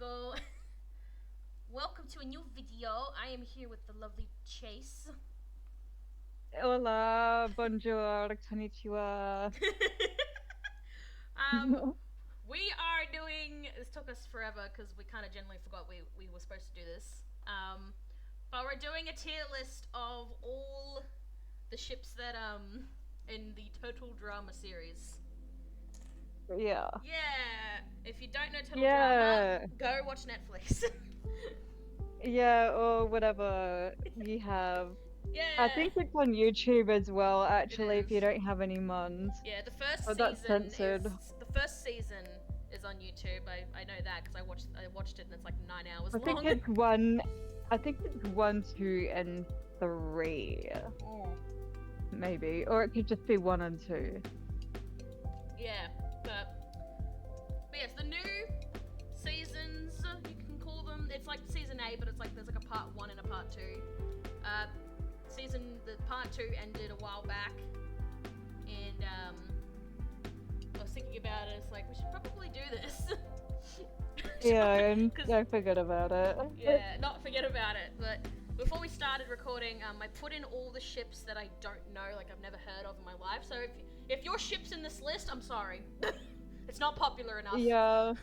Margot. Welcome to a new video. I am here with the lovely Chase. Hola, bonjour, konnichiwa. um, we are doing. This took us forever because we kind of generally forgot we were supposed to do this. But we're doing a tier list of all the ships that in the Total Drama series. Yeah. Yeah, if you don't know Total Drama, Yeah. go watch Netflix. Yeah, or whatever you have. I Yeah, think it's on YouTube as well, it actually, if is. you don't have any mods. Yeah, But that's censored. the first season is on YouTube. I know that because I watched it and it's like 9 hours I think long. it's one, I think it's 1, 2, and 3, Mm. maybe. Or it could just be 1 and 2. Yeah, but yes, the new seasons you can call them. It's like season 8, but it's like there's like a part 1 and a part 2. Uh, the part 2 ended a while back, and I was thinking about it. It's like we should probably do this. Yeah, and Because I forgot about it. yeah, not forget about it. But before we started recording, I put in all the ships that I don't know, like I've never heard of in my life. So if your ship's in this list, I'm sorry, it's not popular enough. Yeah,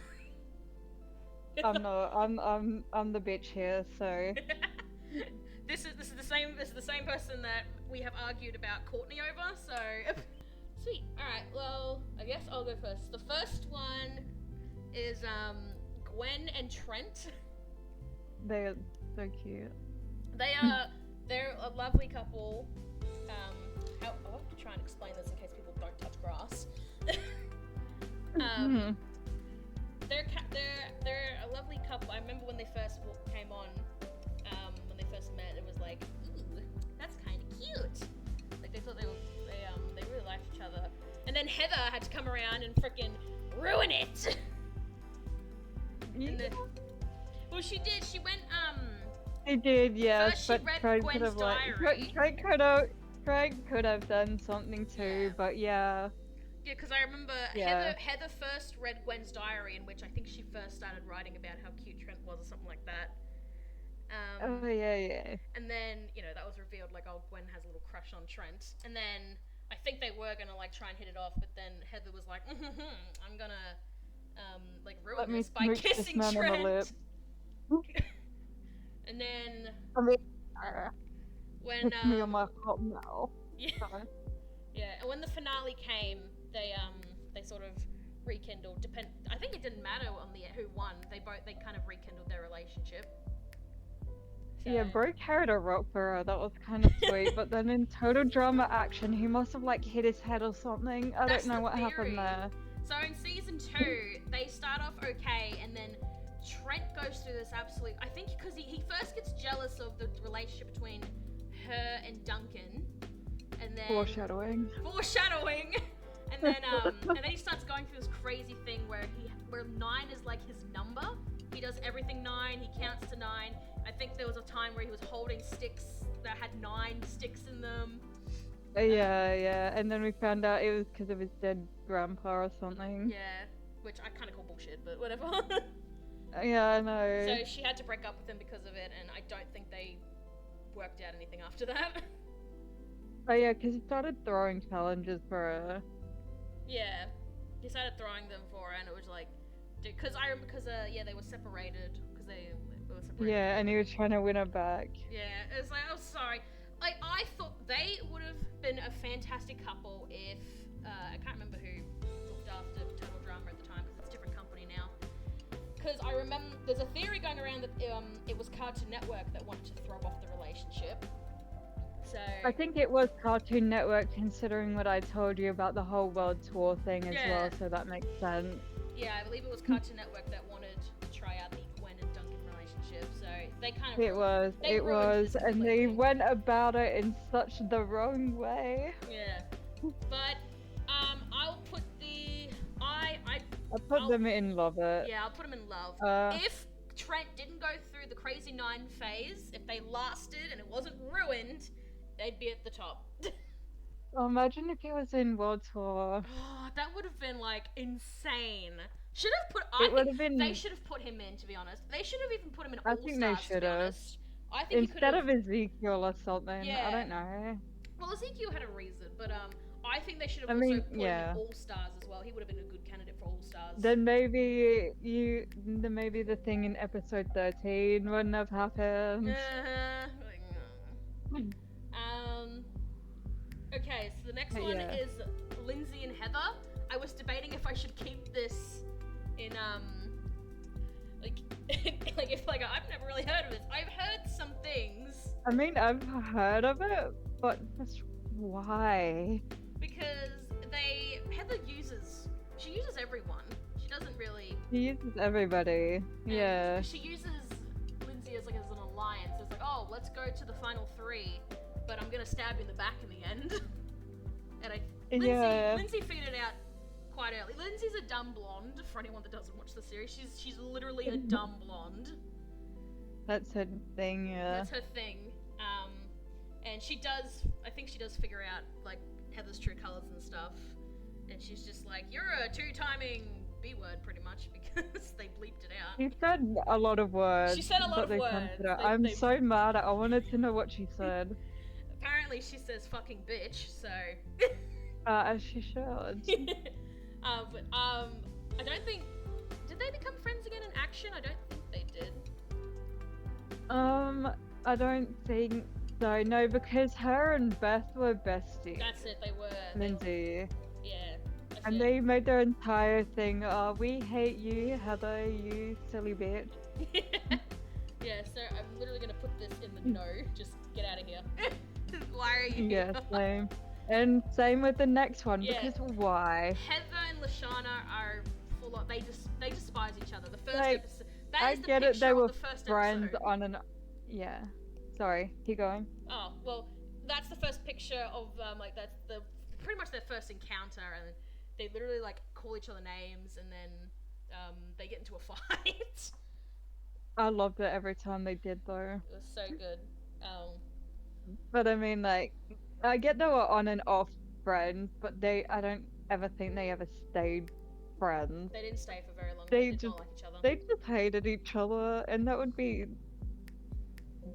I'm not. I'm the bitch here, so. This is the same person that we have argued about Courtney over. So sweet. All right. Well, I guess I'll go first. The first one is Gwen and Trent. They're so cute. They're a lovely couple. I'll have to try and explain this in case people don't touch grass. um, they're a lovely couple. I remember when they first came on, when they first met, it was like, ooh, that's kind of cute. Like they thought they really liked each other. And then Heather had to come around and freaking ruin it. Yeah. Well, she did. She went He did, yes, First she but read Craig could Gwen's have diary. Craig could have done something too, Yeah. but yeah, Yeah, because I remember yeah. Heather first read Gwen's diary, in which I think she first started writing about how cute Trent was or something like that. Oh yeah, yeah. And then that was revealed, like, oh, Gwen has a little crush on Trent. And then I think they were gonna like try and hit it off, but then Heather was like, I'm gonna like ruin Let me this by smooch this kissing man on the lip. Trent. And then I mean, when kiss me on my hot mouth. yeah, yeah, and when the finale came, they sort of rekindled. I think it didn't matter on the who won. They kind of rekindled their relationship. So, Yeah, Bro carried a rock for her. That was kind of sweet. But then in Total Drama Action, he must have like hit his head or something. I That's don't know the what theory. happened there. So in season 2, they start off okay, and then Trent goes through this absolute. I think because he first gets jealous of the relationship between her and Duncan, and then Foreshadowing. And then he starts going through this crazy thing where 9 is like his number. He does everything 9. He counts to 9. I think there was a time where he was holding sticks that had 9 sticks in them. Yeah, yeah, and then we found out it was because of his dead grandpa or something. Yeah, which I kind of call bullshit, but whatever. Yeah, I know. So she had to break up with him because of it, and I don't think they worked out anything after that. Oh yeah, because he started throwing challenges for her. Yeah, he started throwing them for her, and it was like, dude, because they were separated because they were separated. Yeah, and he was trying to win her back. Yeah, it was like, oh, sorry. Like, I thought they would have been a fantastic couple if I can't remember who looked after Total Drama at the time because it's a different company now. Because I remember there's a theory going around that it was Cartoon Network that wanted to throw off the relationship. So I think it was Cartoon Network, considering what I told you about the whole world tour thing as well, so that makes sense. Yeah, I believe it was Cartoon Network that wanted to try out the Gwen and Duncan relationship. So they kind of It was, and they went about it in such the wrong way. Yeah, but I'll put I put them in love it. Yeah, I'll put them in love. If Trent didn't go through the crazy 9 phase, if they lasted and it wasn't ruined, they'd be at the top. Oh, imagine if he was in World Tour. Oh, that would have been like insane. Should have put. It I would think have been they should have put him in. To be honest, they should have even put him in I All think they Stars. To should be have. honest, I think he could Instead have. of Ezekiel or something. Yeah. I don't know. Well, Ezekiel had a reason, but I think they should have I also mean, put him yeah. in All Stars as well. He would have been a good candidate for All Stars. Then maybe the thing in episode 13 wouldn't have happened. Okay, so the next one Yeah. is Lindsay and Heather. I was debating if I should keep this in like I've never really heard of this. I've heard some things I mean, I've heard of it, but just why? because Heather uses everyone. She doesn't really. He uses everybody. and Yeah. She uses Lindsay as an alliance. It's like, oh, let's go to the final 3, but I'm gonna stab you in the back in the end. And Yeah. Lindsay figured it out quite early. Lindsay's a dumb blonde. For anyone that doesn't watch the series, she's literally a dumb blonde. That's her thing, yeah. That's her thing. And I think she does figure out like Heather's true colors and stuff. And she's just like, you're a 2-timing B word, pretty much, because they bleeped it out. She said a lot of words. She said a lot but of they words. censored her. They- I'm they- so mad. I wanted to know what she said. Apparently, she says fucking bitch, so. As she should. I don't think. Did they become friends again in action? I don't think they did. I don't think so. No, because her and Beth were besties. That's it. They were. Lindsay. Yeah. That's And it. they made their entire thing, we hate you, Heather, you silly bitch. Yeah. So I'm literally gonna put this in the no. Just get out of here. Why are you Yeah, here? same. And same with the next one, Yeah. because why? Heather and Lashana are full of. They despise each other. The first Like, episode. That I is the get it, picture they of were the first friends episode. on an... Yeah. Sorry, keep going. Oh, well, that's the first picture of, that's pretty much their first encounter, and they literally, call each other names, and then, they get into a fight. I loved it every time they did, though. It was so good. But I mean, I get they were on and off friends, but I don't ever think they ever stayed friends. They didn't stay for very long. They did just- not like each other. They just hated each other, and that would be...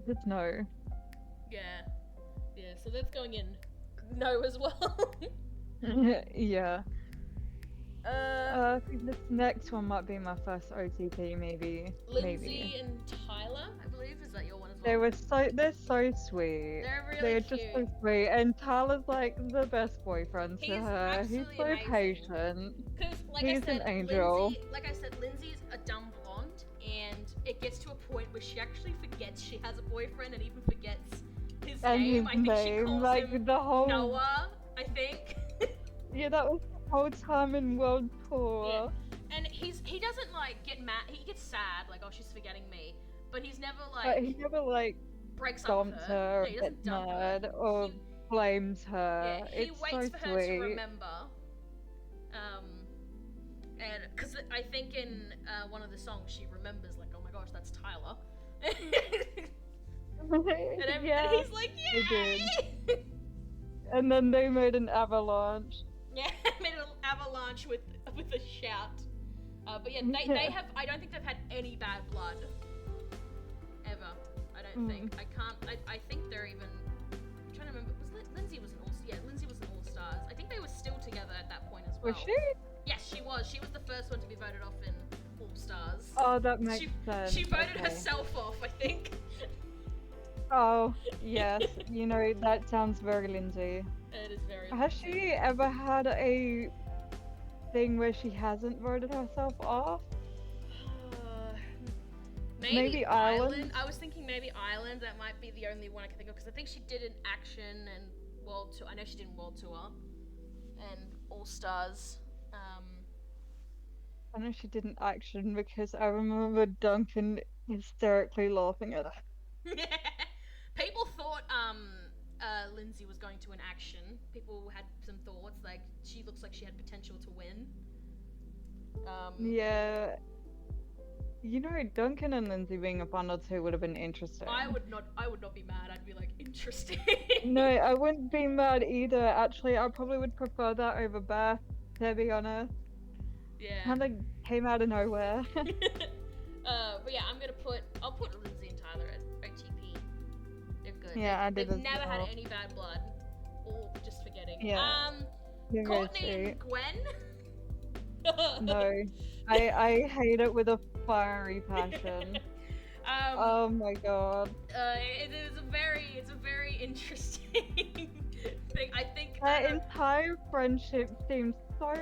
Just no. Yeah. Yeah, so that's going in no as well. Yeah. I think this next one might be my first OTP, maybe. Lindsay and Tyler, I believe, is that your one as well? They're so sweet. They're really They're cute. just so sweet, and Tyler's like the best boyfriend to He's her. He's absolutely so amazing. patient. Because, He's an angel. Lindsay's a dumb blonde, and it gets to a point where she actually forgets she has a boyfriend and even forgets his And name. his I think she name, calls like him the whole Noah, I think. yeah, that was the whole time in World Tour. And he doesn't get mad. He gets sad, like, oh, she's forgetting me. But he's never But he never breaks up with stomps her. her, Yeah, he doesn't gets dump her. mad, or He- blames her. Yeah, he It's waits so for her to sweet. remember. And because I think in one of the songs she remembers, like, oh my gosh, that's Tyler. and yeah, he's like, they yay! and then they made an avalanche. Yeah, made an avalanche with a shout. But yeah, they have. I don't think they've had any bad blood ever. I don't think. I think they're even. I'm trying to remember. Lindsay was an all. Yeah, Lindsay was an All Stars. I think they were still together at that point as well. Was she? Yes, she was. She was the first one to be voted off in All Stars. Oh, that makes sense. She voted okay. herself off, I think. Oh, yes. That sounds very Lindsay. It is very. Has she ever had a thing where she hasn't voted herself off? Maybe Ireland? I was thinking maybe Ireland. That might be the only one I can think of because I think she did an Action and World Tour. I know she did World Tour and All Stars. I know she didn't action because I remember Duncan hysterically laughing at her. People thought Lindsay was going to an Action. People had some thoughts like she looks like she had potential to win. Yeah. Duncan and Lindsay being a final two would have been interesting. I would not be mad. I'd be like, interesting. No, I wouldn't be mad either. Actually, I probably would prefer that over Beth, to be honest. Yeah. Kind of came out of nowhere. But yeah, I'll put Lindsay and Tyler at OTP. They're good. Yeah, I did They've as never had well. any bad blood. Or just forgetting. Yeah. They're very Courtney and sweet. Gwen. No, I hate it with a fiery passion. Oh my god. It's a very interesting thing. I think That entire friendship seems so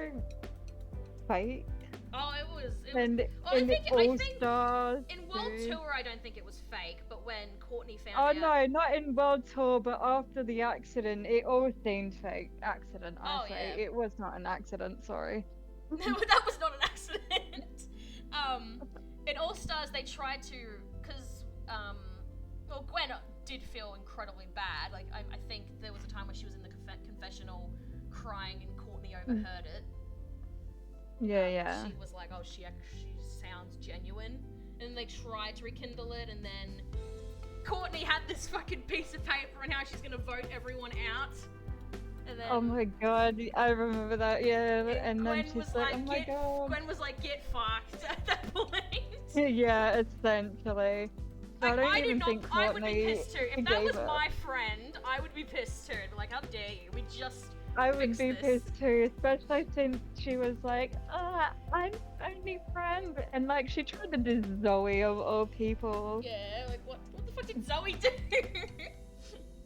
fake. oh, it was. And Oh, in I All think Stars. in World too. Tour, I don't think it was fake, but when Courtney found Oh out, no, not in World Tour, but after the accident, it all seemed fake. Accident, I Oh, say. yeah. It was not an accident, sorry. that was not an accident. In All Stars, they tried to, because well, Gwen did feel incredibly bad. Like I think there was a time where she was in the confessional crying, and Courtney overheard it. Yeah, yeah. She was like, "Oh, she sounds genuine," and they tried to rekindle it, and then Courtney had this fucking piece of paper on how she's gonna vote everyone out, and then Oh my god, I remember that, yeah. And Gwen then she's was like, oh my god. Gwen was like, "Get fucked" at that point. Yeah, essentially. So I don't even think I would be Courtney pissed too. If that was gave up. my friend, I would be pissed too. Like, how dare you? We just I would fix be this. pissed too, especially since she was like, I'm only friend. And like, she tried to do Zoe of all people. Yeah, like what the fuck did Zoe do?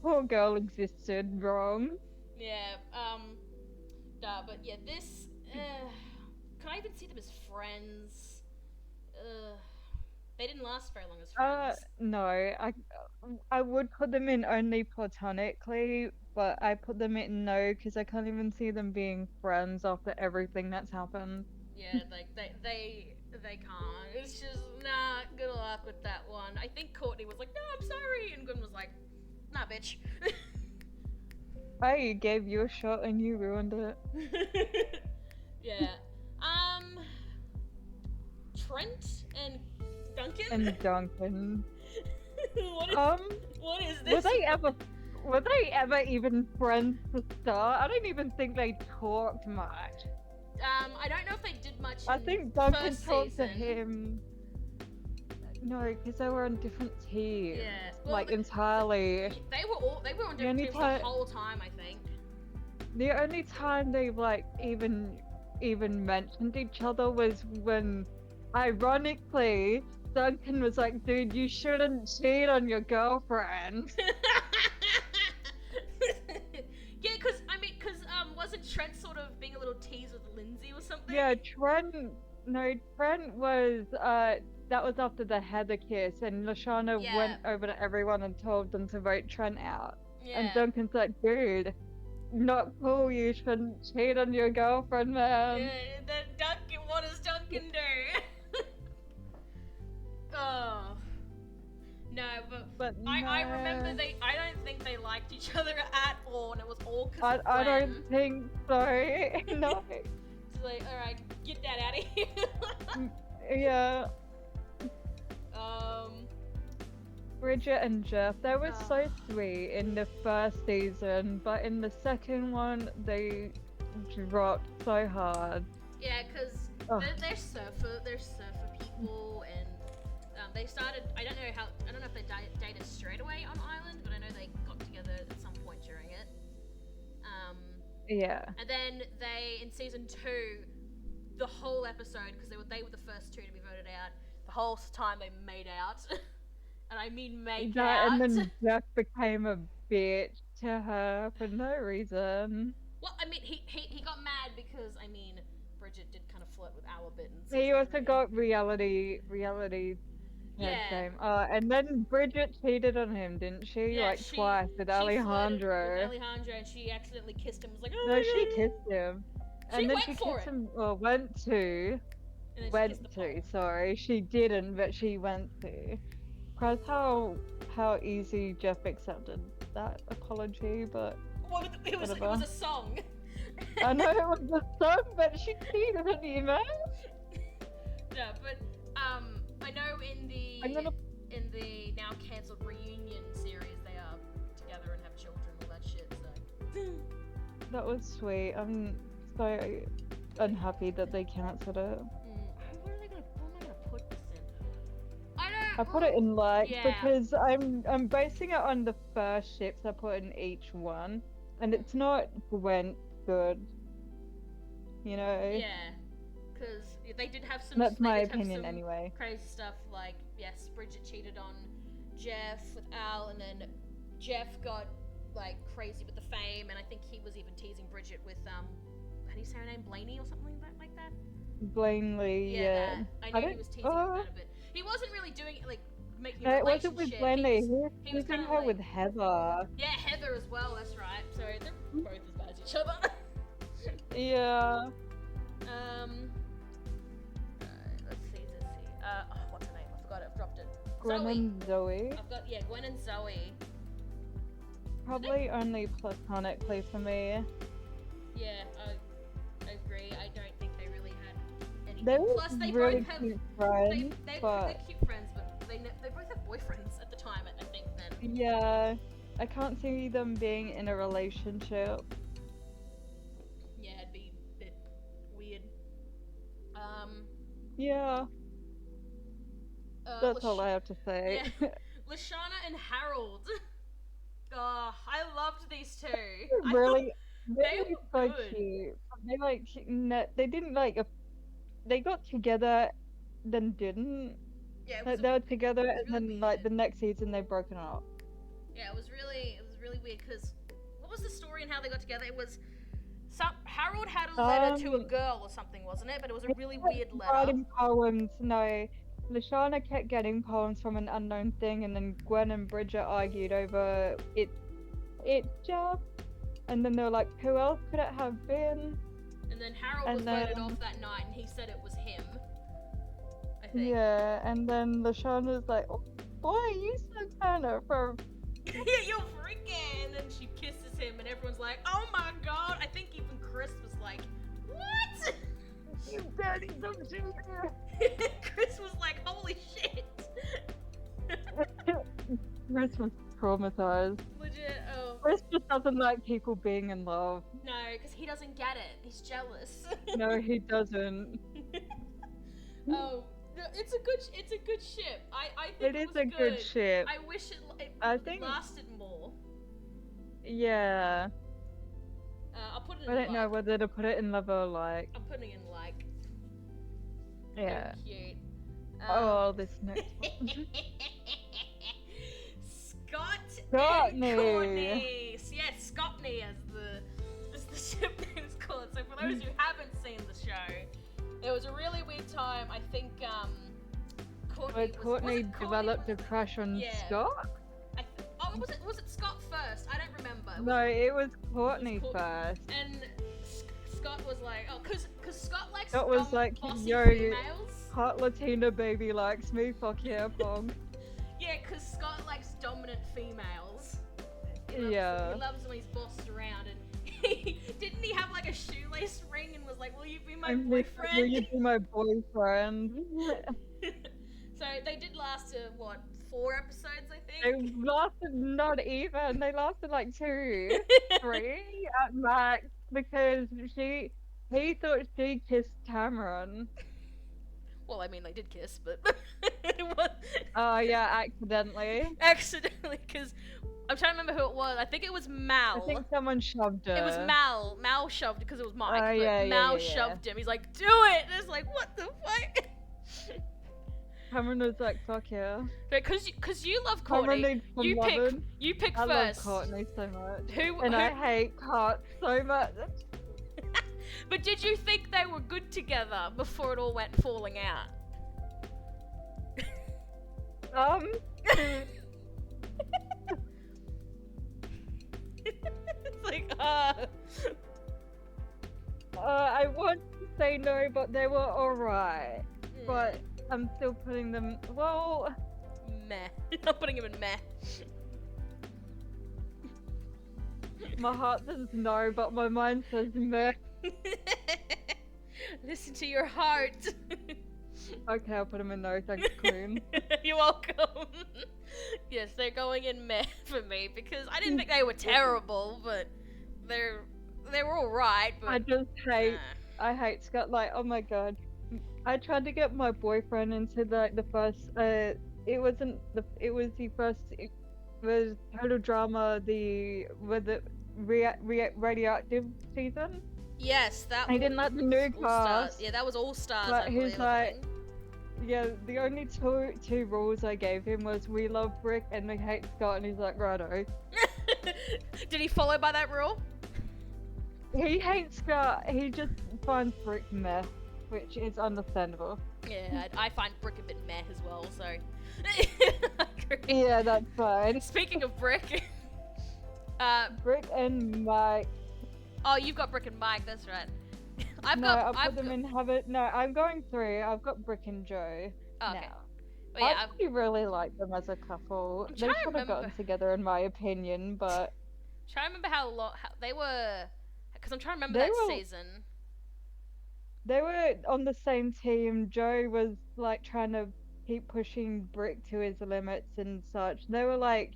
Poor girl existed wrong. Yeah, nah, but yeah, this, can I even see them as friends? They didn't last very long as friends. No, I would put them in only platonically, but I put them in no because I can't even see them being friends after everything that's happened. Yeah, like they can't. It's just nah. Good luck with that one. I think Courtney was like, "No, I'm sorry," and Gwen was like, "Nah, bitch." I gave you a shot and you ruined it. Yeah. Trent and Duncan. And Duncan. What is this? Were they ever even friends to start? I don't even think they talked much. I don't know if they did much. I in think Duncan first talked to season. him. No, because they were on different teams. Yeah. Well, Like entirely. They were on The different only teams time- the whole time, I think. The only time they like even mentioned each other was when, ironically, Duncan was like, "Dude, you shouldn't cheat on your girlfriend." Yeah, because wasn't Trent sort of being a little tease with Lindsay or something? Yeah, Trent was that was after the Heather kiss, and Lashana Yeah. went over to everyone and told them to vote Trent out. Yeah. And Duncan's like, "Dude, not cool. You shouldn't cheat on your girlfriend, man." Yeah, then Duncan, what does Duncan do? Oh. No, but I remember no. I don't think they liked each other at all, and it was all because of I Gwen. don't think so. No. It's like, alright, get that out of here. Yeah, um, Bridget and Jeff, they were so sweet in the first season, but in the second one, they dropped so hard. yeah, because Ugh. they're surfer people, and they started. I don't know if they dated straight away on Island, but I know they got together at some point during it. Yeah. And then they, in season 2, the whole episode, because they were the first 2 to be voted out, the whole time they made out. And I mean made out. And then Jeff became a bitch to her for no reason. Well, I mean, he got mad because, I mean, Bridget did kind of flirt with Al a bit. He also got reality Yeah. game. And then Bridget cheated on him, didn't she? Yeah, like twice with she flirted Alejandro. with Alejandro, and she accidentally kissed him. Was like, oh No, my she God. kissed him. She And then went she for kissed it. him, or went to. And then she Went kissed the to, pole. sorry. She didn't, but she went to. Cause how easy Jeff accepted that apology, but Well, it was whatever. a song. I know it was a song, but she cheated on you, man. Yeah, but I know in the now cancelled reunion series they are together and have children and all that shit. So That was sweet. I'm so unhappy that they cancelled it. I put it in like Yeah. because I'm basing it on the first ships I put in each one, and it's not Gwent good. You know. Yeah, because they did have some. That's they my did have opinion some anyway. Crazy stuff like yes, Bridget cheated on Jeff with Al, and then Jeff got like crazy with the fame, and I think he was even teasing Bridget with how do you say her name, Blaney or something like that? Blanley, yeah. That. I knew he was teasing with that a bit. He wasn't really doing it like making a No, it relationship. wasn't with Blanley. He was doing kinda her like, with Heather. yeah, Heather as well. That's right. So they're both as bad as each other. Yeah. Let's see. What's her name? I forgot it. I've dropped it. Gwen Zoe. and Zoe. I've got Gwen and Zoe. Probably only platonically for me. Yeah, I agree. I don't think they really had anything. They were Plus, they really both have cute friends, they're but cute friends, but they both have boyfriends at the time. I think then. yeah, I can't see them being in a relationship. Yeah, it'd be a bit weird. Yeah, that's all I have to say. Yeah. Lashana and Harold. Oh, I loved these two. I Really, they really were so good. cute. They like they didn't like they got together, then didn't. Yeah, it Like, was they were together, was and really then like weird. the next season they broken up. yeah, it was really weird because what was the story and how they got together? It was Harold had a letter to a girl or something, wasn't it? But it was a really weird letter. Writing poems, no. Lashana kept getting poems from an unknown thing, and then Gwen and Bridget argued over it just. And then they were like, who else could it have been? And then Harold was voted off that night, and he said it was him. I think. Yeah, and then Lashana's like, oh, boy, you so kind of from. You're freaking! And then she kisses him, and everyone's like, "Oh my god!" I think even Chris was like, "What?" Daddy, don't do Chris was like, "Holy shit!" that. Chris was traumatized. Legit. Oh Chris just doesn't like people being in love. no, because he doesn't get it. He's jealous. No, he doesn't. Oh, no, it's a good ship. I think It is was a good ship. I wish it I think- lasted more. Yeah. I'll put it in I don't know like. whether to put it in love or like. I'm putting in like. Yeah. Very cute. Oh, this next one. Scott Scottney. and Courtney. Yes, Scottney as the ship name is called. So for those who haven't seen the show, it was a really weird time. I think Courtney Where was Courtney it Courtney developed a was- crush on Yeah. Scott? was it Scott first? I don't remember. No, it was Courtney Courtney. first. And Scott was like, oh, cause Scott likes Scott was like, bossy yo, females. Hot Latina baby likes me, fuck yeah, pong. Yeah, because Scott likes dominant females. He loves when he's bossed around, and didn't he have like a shoelace ring and was like, "Will you be my Will boyfriend?" you be my boyfriend? So they did last what 4 episodes, I They think. lasted not even. They lasted like 2, 3 at max because he thought she kissed Cameron. Well, I mean, they did kiss, but it was Oh yeah, accidentally. accidentally because I'm trying to remember who it was. I think it was Mal. I think someone shoved her. It was Mal. Mal shoved because it was Mike. But yeah, Mal yeah. shoved him. He's like, "Do it!" And it's like, "What the fuck?" Cameron was like, fuck yeah. Because you love Cameron Courtney. needs some You pick. loving. You pick I love first. Courtney so much. Who? And I hate Cart so much. But did you think they were good together before it all went falling out? It's like, I want to say no, but they were alright. But I'm still putting them. Well, meh. I'm putting him in meh. my heart says no, but my mind says meh. Listen to your heart. Okay, I'll put them in no, thanks, Queen. You're welcome. Yes, they're going in meh for me because I didn't think they were terrible, but they were alright. But I just hate. I hate Scott. Like, oh my god. I tried to get my boyfriend into like the first it wasn't the it was the first it was Total Drama with the radioactive season. Yes, that I didn't like the new All Stars. cast, Yeah, that was All Stars, but I he's believe. like, yeah, the only two rules I gave him was we love Brick and we hate Scott, and he's like, righto. Did he follow by that rule? He hates Scott, he just finds Brick meh, which is understandable. Yeah, I find Brick a bit meh as well, so. I agree. Yeah, that's fine. Speaking of Brick, Brick and Mike. oh, you've got Brick and Mike, that's right. I'll put them in habit. No, I'm going through. I've got Brick and Joe Oh, okay. now. But yeah, I actually really like them as a couple. I'm They trying to should have gotten remember. together, in my opinion, but I'm trying to remember how long they were, because I'm trying to remember They that were- season. they were on the same team. Joe was like trying to keep pushing Brick to his limits and such. They were like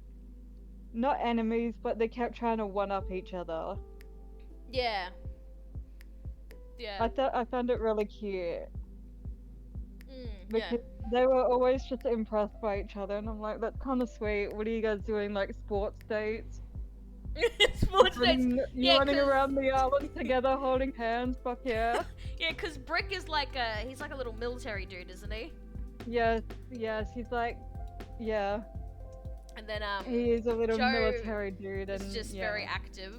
not enemies, but they kept trying to one up each other. Yeah. Yeah. I found it really cute Yeah. because they were always just impressed by each other, and I'm like, that's kind of sweet. What are you guys doing, like sports dates? Sports dates. Yeah, Running 'cause- around the island together, holding hands. Fuck yeah. Yeah, because Brick is like he's like a little military dude, isn't he? Yes, he's like, yeah, And then he is a little Joe military dude, and it's just yeah. very active.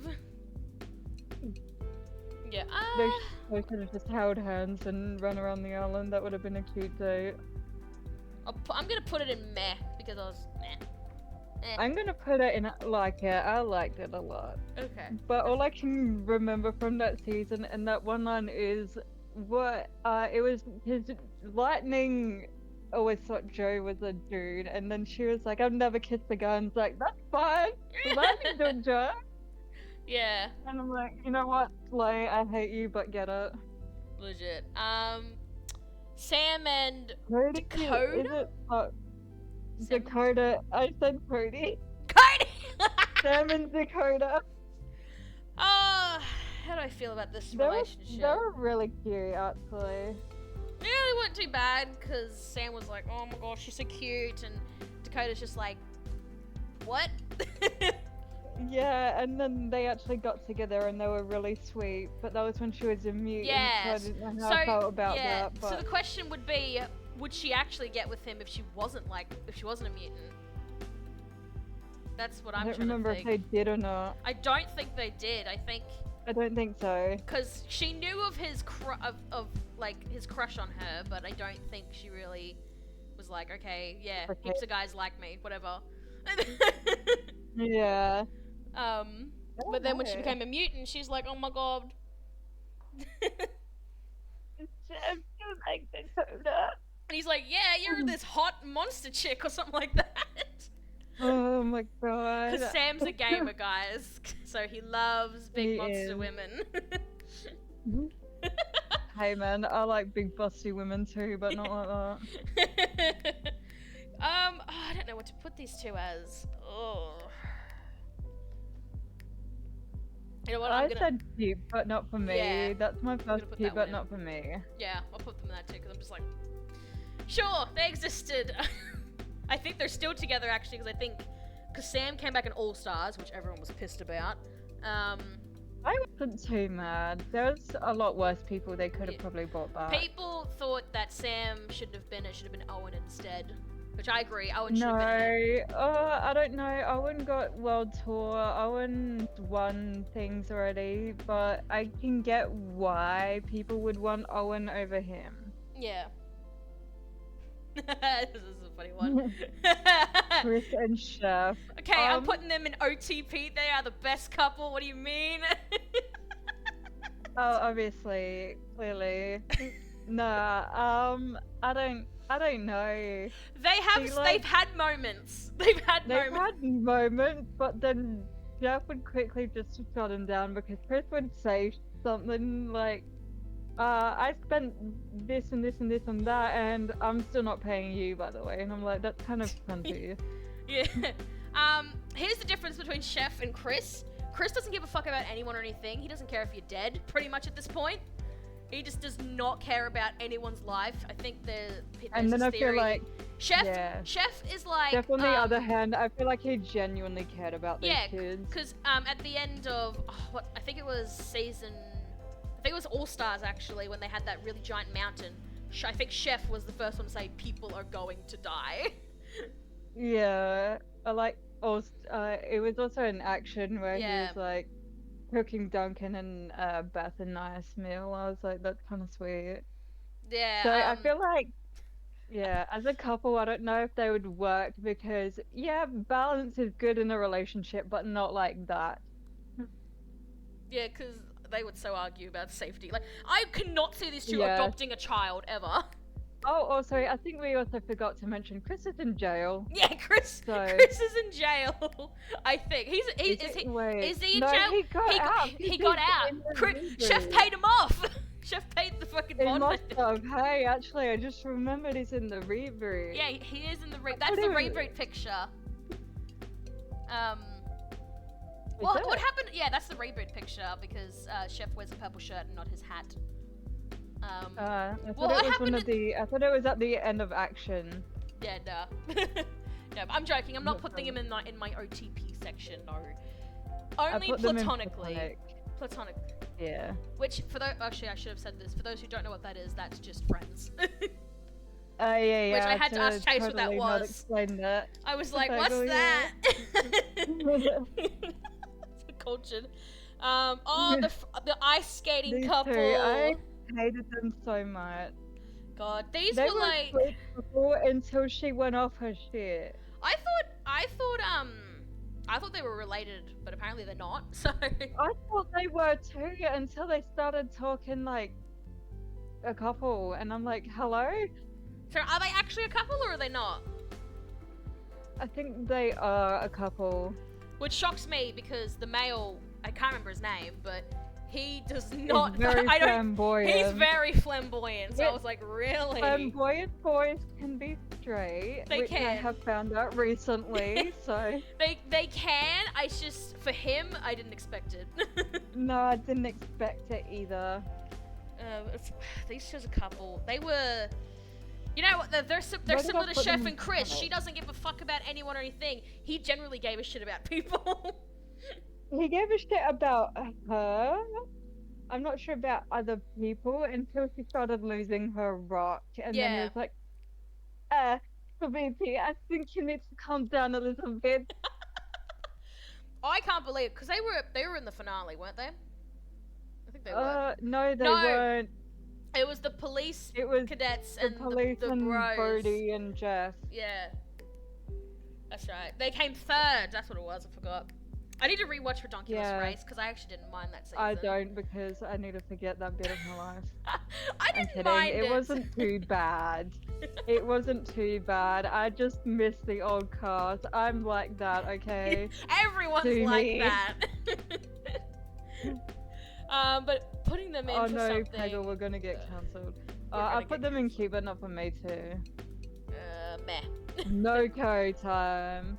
Yeah. They could have just held hands and run around the island. That would have been a cute date. I'm gonna put it in meh because I was meh. I'm gonna put it in like it. I liked it a lot. Okay. But all I can remember from that season and that one line is what it was his Lightning always thought Joe was a dude, and then she was like, I've never kissed a guy, and it's like, that's fine. Lightning don't Joe. Yeah. And I'm like, you know what, Slay, I hate you, but get it. Legit. Sam and Cody, Dakota? is it? Oh, Sam- Dakota. I said Cody. Cody. Sam and Dakota. Oh, how do I feel about this They relationship? were really cute, actually. Yeah, they weren't too bad because Sam was like, "Oh my gosh, she's so cute," and Dakota's just like, "What?" Yeah, and then they actually got together and they were really sweet. But that was when she was a mutant, Yes. so I didn't know how I felt about yeah. that. But So the question would be, would she actually get with him if she wasn't a mutant? That's what I I'm don't trying remember to if think. they did or not. I don't think they did. I don't think so. Because she knew of his his crush on her, but I don't think she really was like, okay, yeah, Okay. heaps of guys like me, whatever. Yeah. But then when she became a mutant, she's like, oh my god. I feel like Dakota. And he's like, yeah, you're this hot monster chick or something like that. Oh my god. Because Sam's a gamer, guys. So he loves big He monster is. women. Hey man, I like big busty women too, but not like that. I don't know what to put these two as. Oh. You know what? I I'm gonna, said cute, but not for me. Yeah, That's my first put cute, that but one not for me. yeah, I'll put them in that too because I'm just like, sure, they existed. I think they're still together actually because because Sam came back in All Stars, which everyone was pissed about. I wasn't too mad. There was a lot worse people they could have Yeah. probably brought back. People thought that Sam shouldn't have been. It should have been Owen instead, which I agree. Owen should No, have been. In it. I don't know. Owen got world tour. Owen won things already, but I can get why people would want Owen over him. Yeah. This is a funny one. Chris and Chef. Okay, I'm Um, putting them in OTP. They are the best couple. What do you mean? Oh, obviously, clearly. Nah. I don't know. They have. See, like- They've had moments. They've had They've moments. had moments, but then Jeff would quickly just shut him down because Chris would say something like, I spent this and this and this and that, and I'm still not paying you, by the way. And I'm like, that's kind of cunty. Yeah. Here's the difference between Chef and Chris. Chris doesn't give a fuck about anyone or anything. He doesn't care if you're dead, pretty much at this point. He just does not care about anyone's life. I think And then I theory, feel like Chef Yeah. Chef is like Jeff, on the other hand, I feel like he genuinely cared about these yeah, kids. because at the end of what I think it was All Stars actually, when they had that really giant mountain. I think Chef was the first one to say people are going to die. Yeah, I like. Also, it was also an action where he Yeah. was like cooking Duncan and Beth a nice meal. I was like, that's kind of sweet. Yeah. So I feel like, yeah, as a couple, I don't know if they would work because, yeah, balance is good in a relationship, but not like that. Yeah, because they would so argue about safety. Like, I cannot see these two Yeah. adopting a child ever. Oh, also, I think we also forgot to mention Chris is in jail. Yeah, Chris So- Chris is in jail. I think is he Wait, is he in no, jail? he got out. He got out. in the Chef reboot. paid him off. Chef paid the fucking He bond. must have. Hey, actually, I just remembered he's in the reboot. Yeah, he is in the that's the thought it was- reboot picture. Is What it? happened? Yeah, that's the reboot picture because Chef wears a purple shirt and not his hat. I thought Well, it what was one happened of the. I thought it was at the end of action. Yeah, nah. No, but I'm joking. I'm not No, putting him in my OTP section. No, I only put them in platonically. platonic. Platonic. Yeah. Which, for those, actually, I should have said this. For those who don't know what that is, that's just friends. Yeah, yeah. Which I had to ask Chase what that totally not was. explain that. I was like, Like, "What's oh, yeah. that?" Cultured. The ice skating These couple. two, I hated them so much. God, these They were like. sweet before until she went off her shit. I thought they were related, but apparently they're not. So. I thought they were too until they started talking like a couple, and I'm like, hello? So are they actually a couple or are they not? I think they are a couple. Which shocks me because the male, I can't remember his name, but he does not. He's very I don't. flamboyant. He's very flamboyant. So I Yeah. was like, really? Flamboyant boys can be straight, They which I can. have found out recently. So They can. I just for him, I didn't expect it. no, I didn't expect it either. These two as a couple, they were. You know what? They're Why did similar I to put Chef them and Chris. in She doesn't give a fuck about anyone or anything. He generally gave a shit about people. He gave a shit about her. I'm not sure about other people until she started losing her rock, and then he Yeah. was like, VP, I think you need to calm down a little bit. I can't believe because they were in the finale, weren't they? I think they were. No, they No. weren't. It was the police It was cadets the and police the and bros. Brody and Jeff. Yeah, that's right. They came third. That's what it was. I forgot. I need to rewatch Redonkulous Yeah. Race because I actually didn't mind that season. I don't because I need to forget that bit of my life. I I'm didn't kidding. mind It wasn't too bad. It wasn't too bad. I just miss the old cast. I'm like that, okay? Everyone's To like me. that. But putting them in Oh for no, something. Peggle, we're gonna get cancelled. We're I gonna put get them in Cuba, not for me too. Meh. No co time.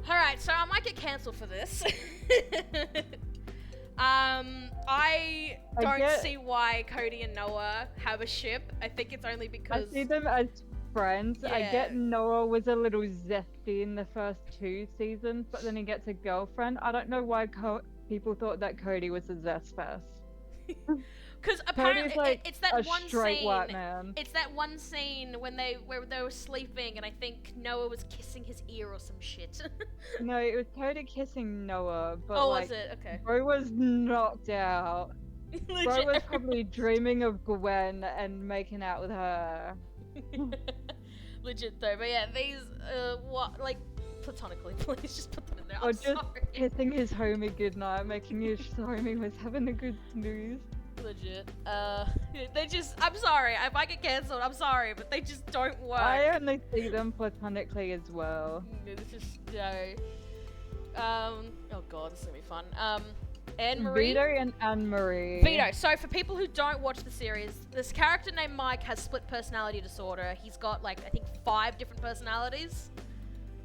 Alright, so I might get cancelled for this. I don't get- see why Cody and Noah have a ship. I think it's only I because see them as friends. I Yeah. get Noah was a little zesty in the first 2 seasons, but then he gets a girlfriend. I don't know why people thought that Cody was a zest fest. because apparently Cody's like it's that a one straight scene. white man. It's that one scene where they were sleeping, and I think Noah was kissing his ear or some shit. No, it was Cody kissing Noah, but Oh, like was it? Okay. Bro was knocked out. Bro Legit. was probably dreaming of Gwen and making out with her. Legit though, but yeah, these what like platonically, please just put them in there. Or I'm just sorry. kissing his homie goodnight, making his homie was having a good snooze. Legit. They just. I'm sorry if I get cancelled. I'm sorry, but they just don't work. I only see them platonically as well. It's just no. Oh god, this is gonna be fun. Anne Marie. Vito and Anne Marie. Vito. So for people who don't watch the series, this character named Mike has split personality disorder. He's got like I think 5 different personalities.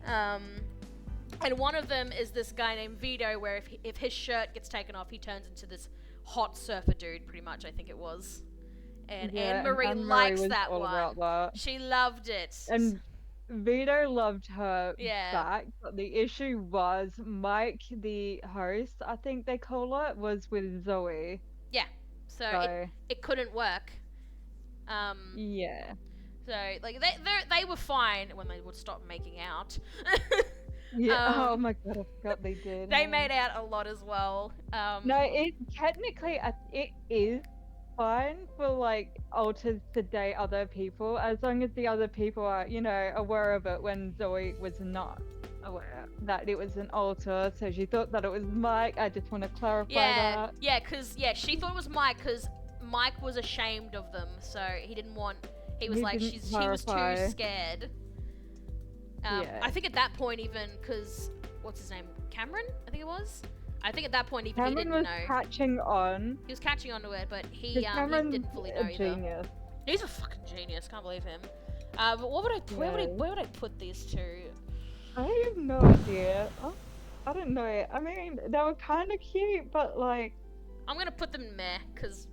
And one of them is this guy named Vito, where if his shirt gets taken off, he turns into this hot surfer dude, pretty much. I think it was. And Yeah, Anne Marie Anne-Marie likes was that all one. about that. She loved it. And Vito loved her Yeah. back, but the issue was Mike, the host, I think they call it, was with Zoe. So So it couldn't work. yeah. So like they were fine when they would stop making out. Yeah. Oh Um, my god, I forgot they did. They huh? made out a lot as well. No, it technically it is fine for like alters to date other people as long as the other people are, aware of it when Zoe was not aware that it was an alter. So she thought that it was Mike. I just want to clarify that. She thought it was Mike because Mike was ashamed of them, so he didn't want. He was He like, didn't she was too clarify. scared. Yeah. I think at that point, even because what's his name, Cameron, I think it was. I think at that point, even he Cameron didn't was know. catching on. He was catching on to it, but he 'Cause Cameron's didn't fully know a either. genius. He's a fucking genius. Can't believe him. But what would I? Yeah. Where would I put these two? I have no idea. Oh, I don't know. I mean, they were kind of cute, but like, I'm gonna put them meh, cause.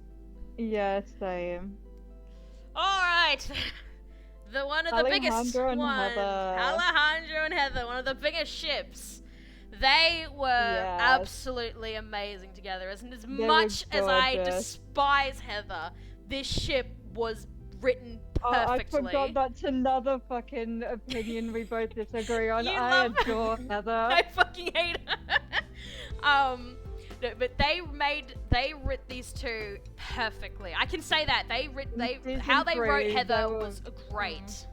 yeah, same. All right. The one of the biggest Alejandro and one, Heather. Alejandro and Heather, one of the biggest ships. They were Yes. absolutely amazing together. As were much as I gorgeous. despise Heather, this ship was written Oh, I perfectly. forgot that's another fucking opinion we both disagree on. You I love- adore Heather. I fucking hate her. No, but they writ these two perfectly. I can say that Season how they wrote 3, Heather they were- was great.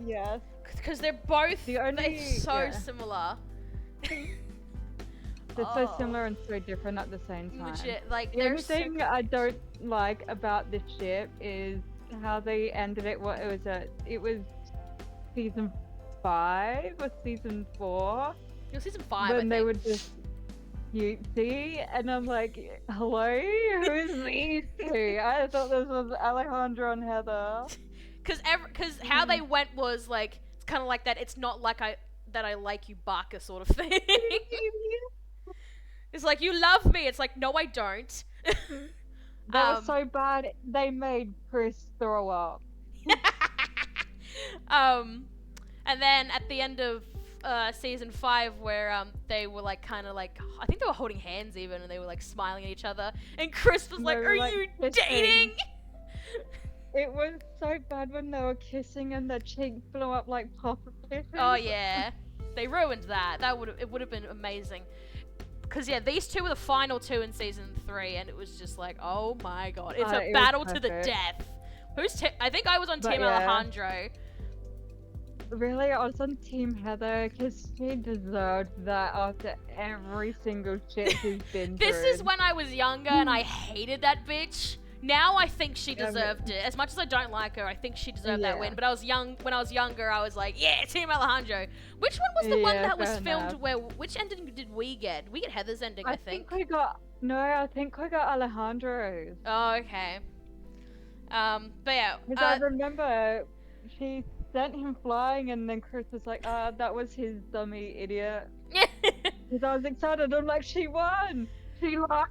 Yes. Because they're both The only- they're so yeah. similar. They're so similar and so different at the same time. Legit, like The they're only so thing I don't like about this ship is how they ended it. What it was season 5 or season 4 it was season 5. when I they think. were just cutesy, and I'm like, hello, who's these two? I thought this was Alejandro and Heather. Because how they went was like it's kind of like that. It's not like I like you, Barker sort of thing. It's like you love me. It's like no, I don't. That was so bad. They made Chris throw up. And then at the end of season 5, where they were like kind of like I think they were holding hands even, and they were like smiling at each other, and Chris was like, They "Are were, like, you kissing. dating?" It was so bad when they were kissing and their cheeks blew up like pufferfish. Oh yeah, they ruined that. It would have been amazing. Because yeah, these two were the final two in season 3, and it was just like, oh my god, it's a It was battle to the perfect. death. I think I was on But Team yeah. Alejandro. Really, I was on Team Heather because she deserved that after every single shit she's been This through. is when I was younger and I hated that bitch. Now I think she Yeah, but- deserved it. As much as I don't like her, I think she deserved that Yeah. win. But when I was younger, I was like, yeah, Team Alejandro. Which one was the one Yeah, that was fair filmed enough. which ending did we get? We get Heather's ending, I think. I think we got Alejandro's. Oh, okay. But yeah. Because I remember she sent him flying, and then Chris was like, that was his dummy idiot. Because I was excited. I'm like, she won! She won!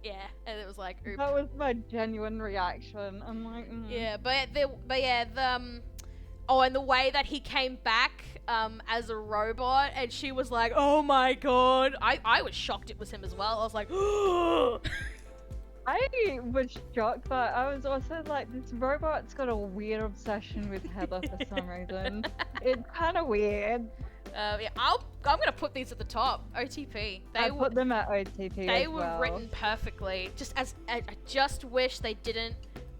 yeah, and it was like, oop. That was my genuine reaction. I'm like, Yeah, and the way that he came back as a robot, and she was like, "Oh my god!" I was shocked it was him as well. I was like, I was shocked, but I was also like, this robot's got a weird obsession with Heather for some reason. It's kind of weird. yeah, I'm gonna put these at the top. OTP. I put them at OTP They as were well. written perfectly. I just wish they didn't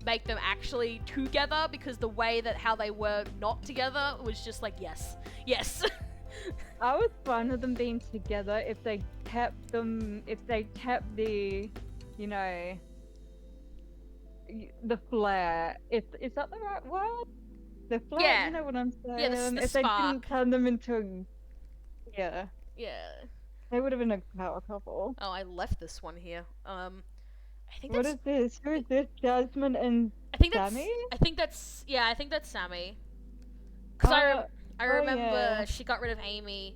make them actually together, because the way that how they were not together was just like, yes. I was fine with them being together if they kept the, the flair. Is that the right word? The flair, Yeah. you know what I'm saying? Yeah, the if they spark. didn't turn them into, yeah, Yeah. they would have been a power couple. Oh, I left this one here. I think What that's. is this? Who is this? Jasmine and I think that's. Sammy? I think that's Sammy. Because I oh, remember yeah. she got rid of Amy.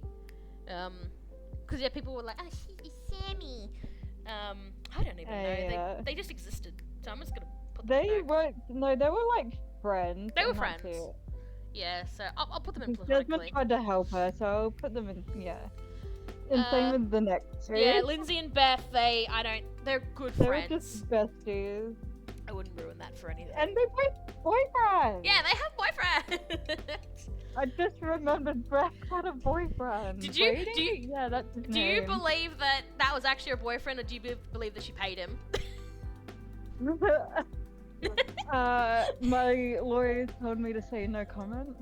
Because yeah, people were like, "Oh, she's Sammy." I don't even know. Yeah. They just existed. So I'm just gonna They No. weren't. No, they were like friends. They were and that's friends. it. Yeah, so I'll put them in Desmond platonically. tried to help her, so I'll put them in. Yeah. And same with the next two. Yeah, Lindsay and Beth, they're good They were friends. just besties. I wouldn't ruin that for anything. And they both boyfriends. Yeah, they have boyfriends. I just remembered Brett had a boyfriend. Did you- Brady? do you- Yeah, that's his Do you name. believe that was actually her boyfriend, or do you believe that she paid him? My lawyers told me to say no comment.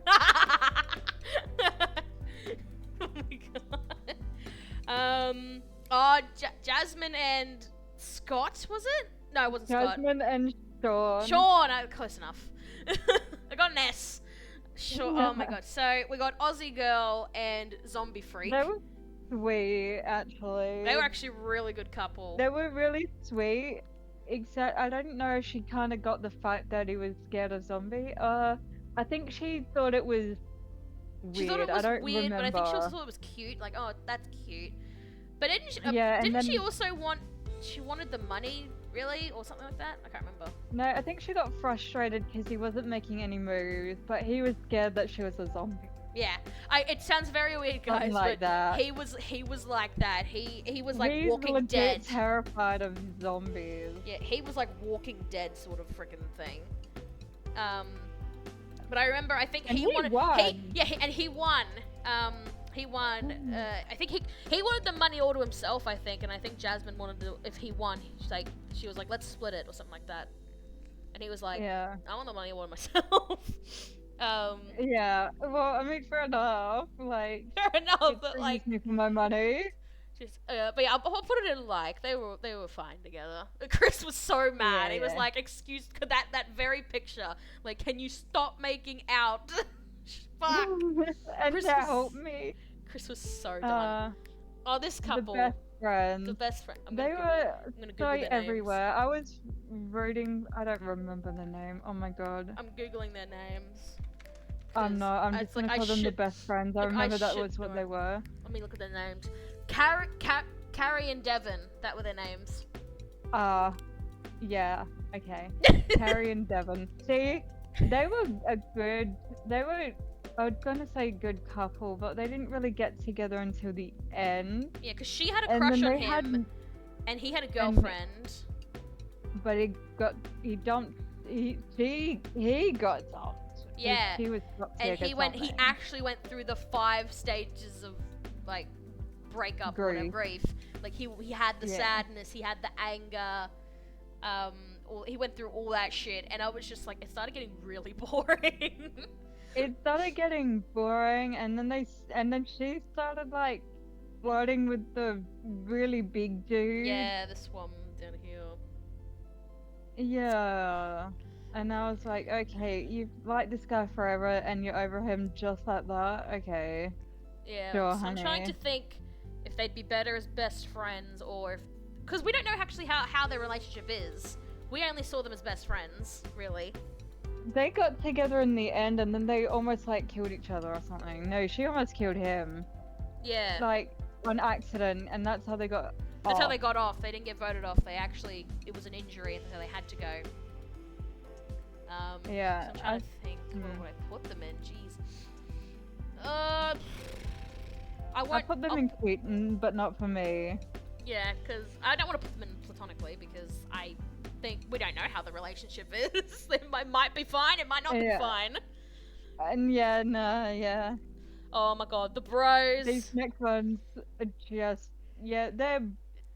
Oh my god. Oh, Jasmine and Scott, was it? No, it wasn't Scott. Jasmine and Sean. Sean, close enough. I got an S. Sure. Oh my god. So we got Aussie Girl and Zombie Freak. They were sweet, actually. They were actually a really good couple. They were really sweet. Except I don't know if she kind of got the fact that he was scared of zombie. I think she thought it was weird. She thought it was I don't weird, remember. but I think she also thought it was cute. Like, oh, that's cute. But didn't she, Yeah, and didn't she then- also want? She wanted the money, really, or something like that. I can't remember. No, I think she got frustrated because he wasn't making any moves, but he was scared that she was a zombie. Yeah, it sounds very weird, guys, Something like but that. he was like that. He was like He's Walking legit Dead. terrified of zombies. Yeah, he was like Walking Dead sort of freaking thing. But I remember, I think And he he wanted. won. He won. He won. I think he wanted the money all to himself. I think, and I think Jasmine wanted to. If he won, she was like, let's split it or something like that. And he was like, Yeah. I want the money all to myself. Yeah. Well, I mean, fair enough. Like, Fair enough, it but frees like, me for my money. just, but yeah, I'll put it in like they were fine together. Chris was so mad. Yeah, He was yeah. like, "Excuse that very picture. Like, can you stop making out?" Fuck. And Chris to was- help me. Chris was so done. Oh, this couple, The best friends. the best friend. I'm They gonna were I'm gonna Google so their names. everywhere. I was reading. I don't remember the name. Oh my god. I'm googling their names. I'm 'cause not. I'm it's just like, gonna I call them the should- best friends. I like, I remember that should was what know. they were. Let me look at their names. Carrie and Devon. That were their names. Yeah. Okay. Carrie and Devon. See, they were a good. They were. I was gonna say good couple, but they didn't really get together until the end. Yeah, because she had a And crush then on they him, had, and he had a girlfriend. but he dumped. He got dumped. Yeah, He was toxic And he or went. He something. actually went through the 5 stages of like breakup or whatever, grief. Like he had the Yeah. sadness, he had the anger. He went through all that shit, and I was just like, it started getting really boring. It started getting boring, and then she started like flirting with the really big dude. Yeah, this one down here. Yeah. And I was like, okay, you've liked this guy forever, and you're over him just like that. Okay. Yeah, Sure, so I'm trying to honey. think if they'd be better as best friends, or if, because we don't know actually how their relationship is. We only saw them as best friends, really. They got together in the end, and then they almost like killed each other or something. No, she almost killed him, Yeah, like on accident, and that's how they got. that's how off. they got off. They didn't get voted off. It was an injury, and so they had to go. Yeah. So I'm trying to think where would I put them in. Jeez. I I won't. put them I'll- in Queaton, but not for me. Yeah, because I don't want to put them in platonically because I think we don't know how the relationship is. It might be fine. It might not be Yeah. fine. And yeah, no, yeah. Oh my god, the bros. These next ones are just, yeah, they're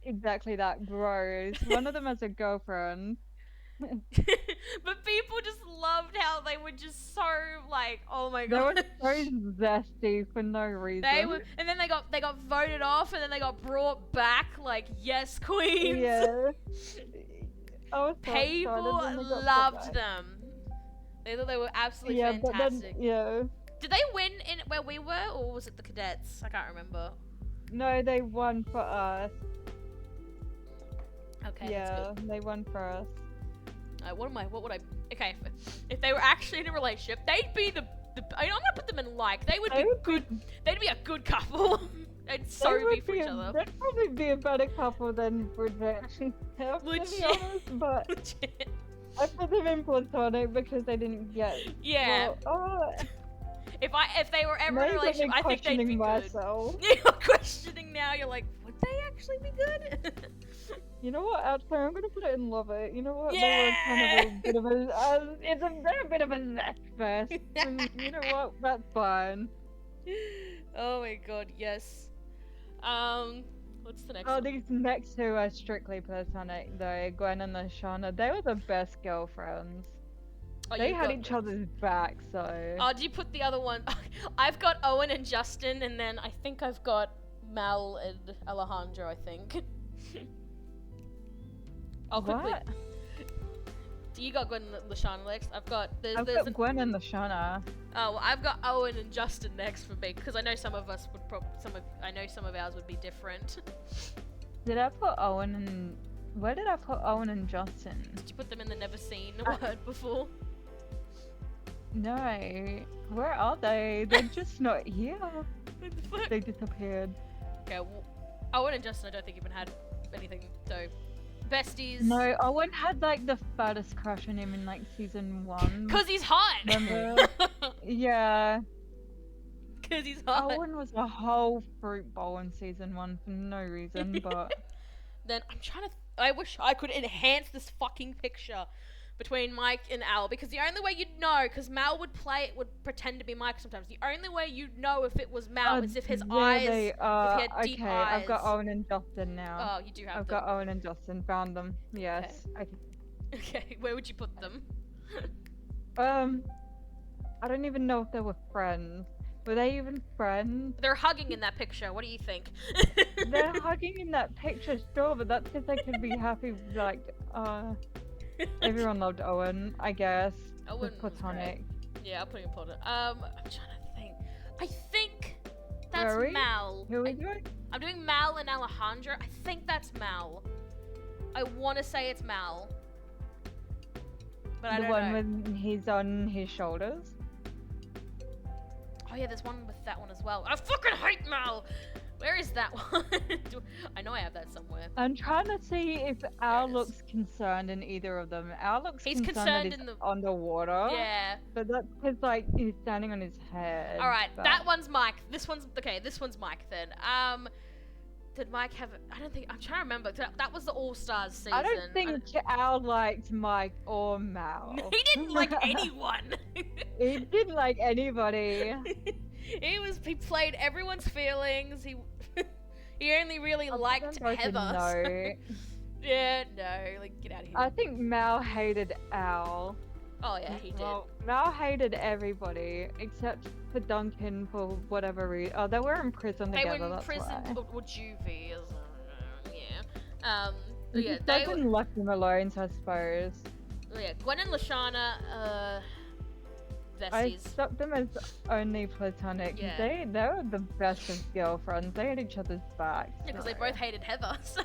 exactly that, bros. One of them has a girlfriend. But people just loved how they were just so like, oh my They were god. so zesty for no reason. They were, and then they got voted off, and then they got brought back. Like, yes, queens. Yeah. I was so People excited when they got brought loved back. them. They thought they were absolutely Yeah, fantastic. but then, yeah. Did they win in where we were, or was it the cadets? I can't remember. No, they won for us. Okay, that's Yeah, good. they won for us. What would I? Okay, if they were actually in a relationship, they'd be the. I'm gonna put them in like. They would They be would good. They'd be a good couple. They'd so They be would for each other. They'd probably be a better couple than Bridget. To be Legit. honest, but Legit. I put them in platonic because they didn't get. Yeah. Well, If they were ever now in a you got me relationship, I think they'd be questioning good. myself. You're questioning now. You're like, would they actually be good? You know what? Actually, I'm gonna put it in Love It. You know what? They Yeah. were kind of a bit of a. They're a bit of a zest fest. And you know what? That's fine. Oh my god, yes. What's the next Oh, one? these next two are strictly platonic though. Gwen and Lashana. They were the best girlfriends. Oh, They you've had got each those. other's back, so. Oh, do you put the other one? I've got Owen and Justin, and then I think I've got Mal and Alejandro, I think. I'll quickly. What? Do you got Gwen and Lashana next? I've got. I've got Gwen and Lashana. Oh, well, I've got Owen and Justin next for me because I know some of us would I know some of ours would be different. Did I put Owen and? Where did I put Owen and Justin? Did you put them in the never seen word before? No. Where are they? They're just not here. What the fuck? They disappeared. Okay, well, Owen and Justin, I don't think even had anything though. Besties. No, Owen had like the fattest crush on him in like season 1. Cause he's hot. Remember? Yeah. Cause he's hot. Owen was a whole fruit bowl in season 1 for no reason, but Then I'm trying to. I wish I could enhance this fucking picture between Mike and Al because the only way you'd know, because Mal would pretend to be Mike sometimes. The only way you'd know if it was Mal is if his there eyes. they are. if he had deep Okay, I've got eyes. Owen and Justin now. Oh, you do have I've them. got Owen and Justin. Found them. Yes. Okay, where would you put them? I don't even know if they were friends. Were they even friends? They're hugging in that picture. What do you think? They're hugging in that picture, sure, but that's because they could be happy. Like, everyone loved Owen, I guess. Owen With was platonic. Yeah, I'll put him in platonic. I'm trying to think. I think that's Are we? Mal. Who are we doing? I'm doing Mal and Alejandro. I think that's Mal. I want to say it's Mal. But I The don't one know. when he's on his shoulders. Oh yeah, there's one with that one as well. I fucking hate Mal! Where is that one? I know I have that somewhere. I'm trying to see if Al it is. looks concerned in either of them. Al looks He's concerned concerned that in he's the- underwater. Yeah. But that's because, like, he's standing on his head. Alright, but- that one's Mike. This one's Mike then. Did Mike have I don't think I'm trying to remember. That was the All-Stars season. I don't think Al liked Mike or Mal. He didn't like anyone. He didn't like anybody. He played everyone's feelings. He only really liked Heather. No. Yeah, no, like get out of here. I think Mal hated Al. Oh yeah, he did. Well, Mal hated everybody except for Duncan for whatever reason. Oh, they were in prison They together. were in that's prison why. or juvie, yeah. But yeah, they were. Duncan left him alone, so I suppose. Yeah, Gwen and Lashana, I besties. stuck them as only platonic. Yeah. They were the best of girlfriends. They had each other's backs. Because they so- both hated Heather. so-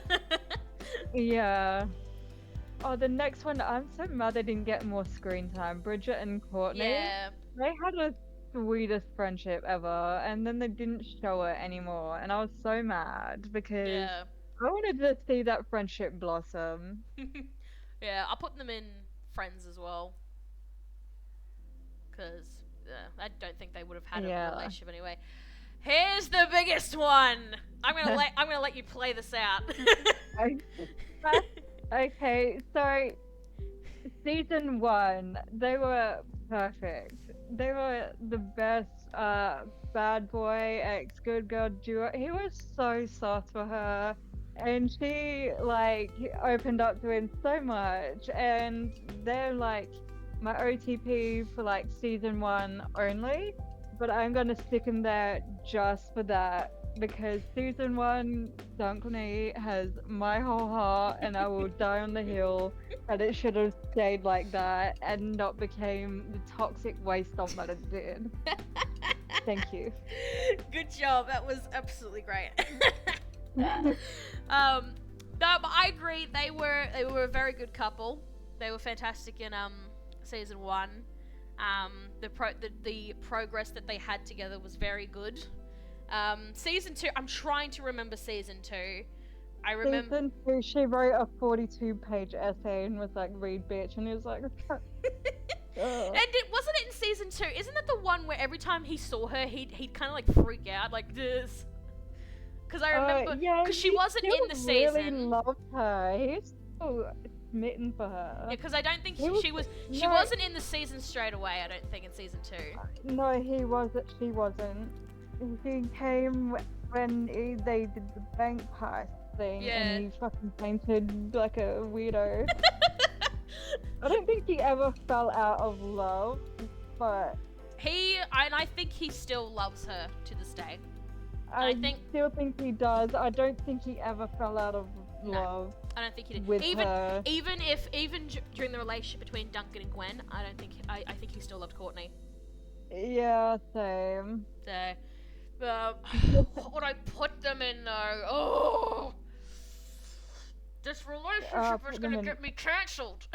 Yeah. Oh, the next one, I'm so mad they didn't get more screen time. Bridget and Courtney. yeah. They had the sweetest friendship ever, and then they didn't show it anymore, and I was so mad because Yeah. I wanted to see that friendship blossom. Yeah, I'll put them in friends as well. Because I don't think they would have had a Yeah. relationship anyway. Here's the biggest one. I'm gonna let you play this out. Okay, so season 1, they were perfect. They were the best bad boy ex good girl duo. He was so soft for her, and she like opened up to him so much, and they're like my OTP for like season 1 only, but I'm gonna stick him there just for that because season 1 Dunkley has my whole heart, and I will die on the hill, and it should have stayed like that and not became the toxic waste dump that it did. Thank you. Good job. That was absolutely great. No, but I agree. They were a very good couple. They were fantastic in season 1. The progress that they had together was very good. Season 2, I'm trying to remember season 2, I remember. Season 2, she wrote a 42-page essay and was like, read bitch, and he was like, And it wasn't it in season 2? Isn't that the one where every time he saw her, he'd kind of like freak out like this? Because I remember, yeah, because she he wasn't in the still really season. loved her. He's so smitten for her. Yeah, because I don't think He was- she no. wasn't in the season straight away. I don't think in season 2. No, he wasn't. She wasn't. He came when they did the bank heist thing, Yeah. and he fucking painted like a weirdo. I don't think he ever fell out of love, but I think he still loves her to this day. I think- still think he does. I don't think he ever fell out of No. love I don't think he did. with even her. even during the relationship between Duncan and Gwen, I don't think I think he still loved Courtney. Yeah, same. So, what would I put them in though? Oh, this relationship put is them gonna in- get me cancelled.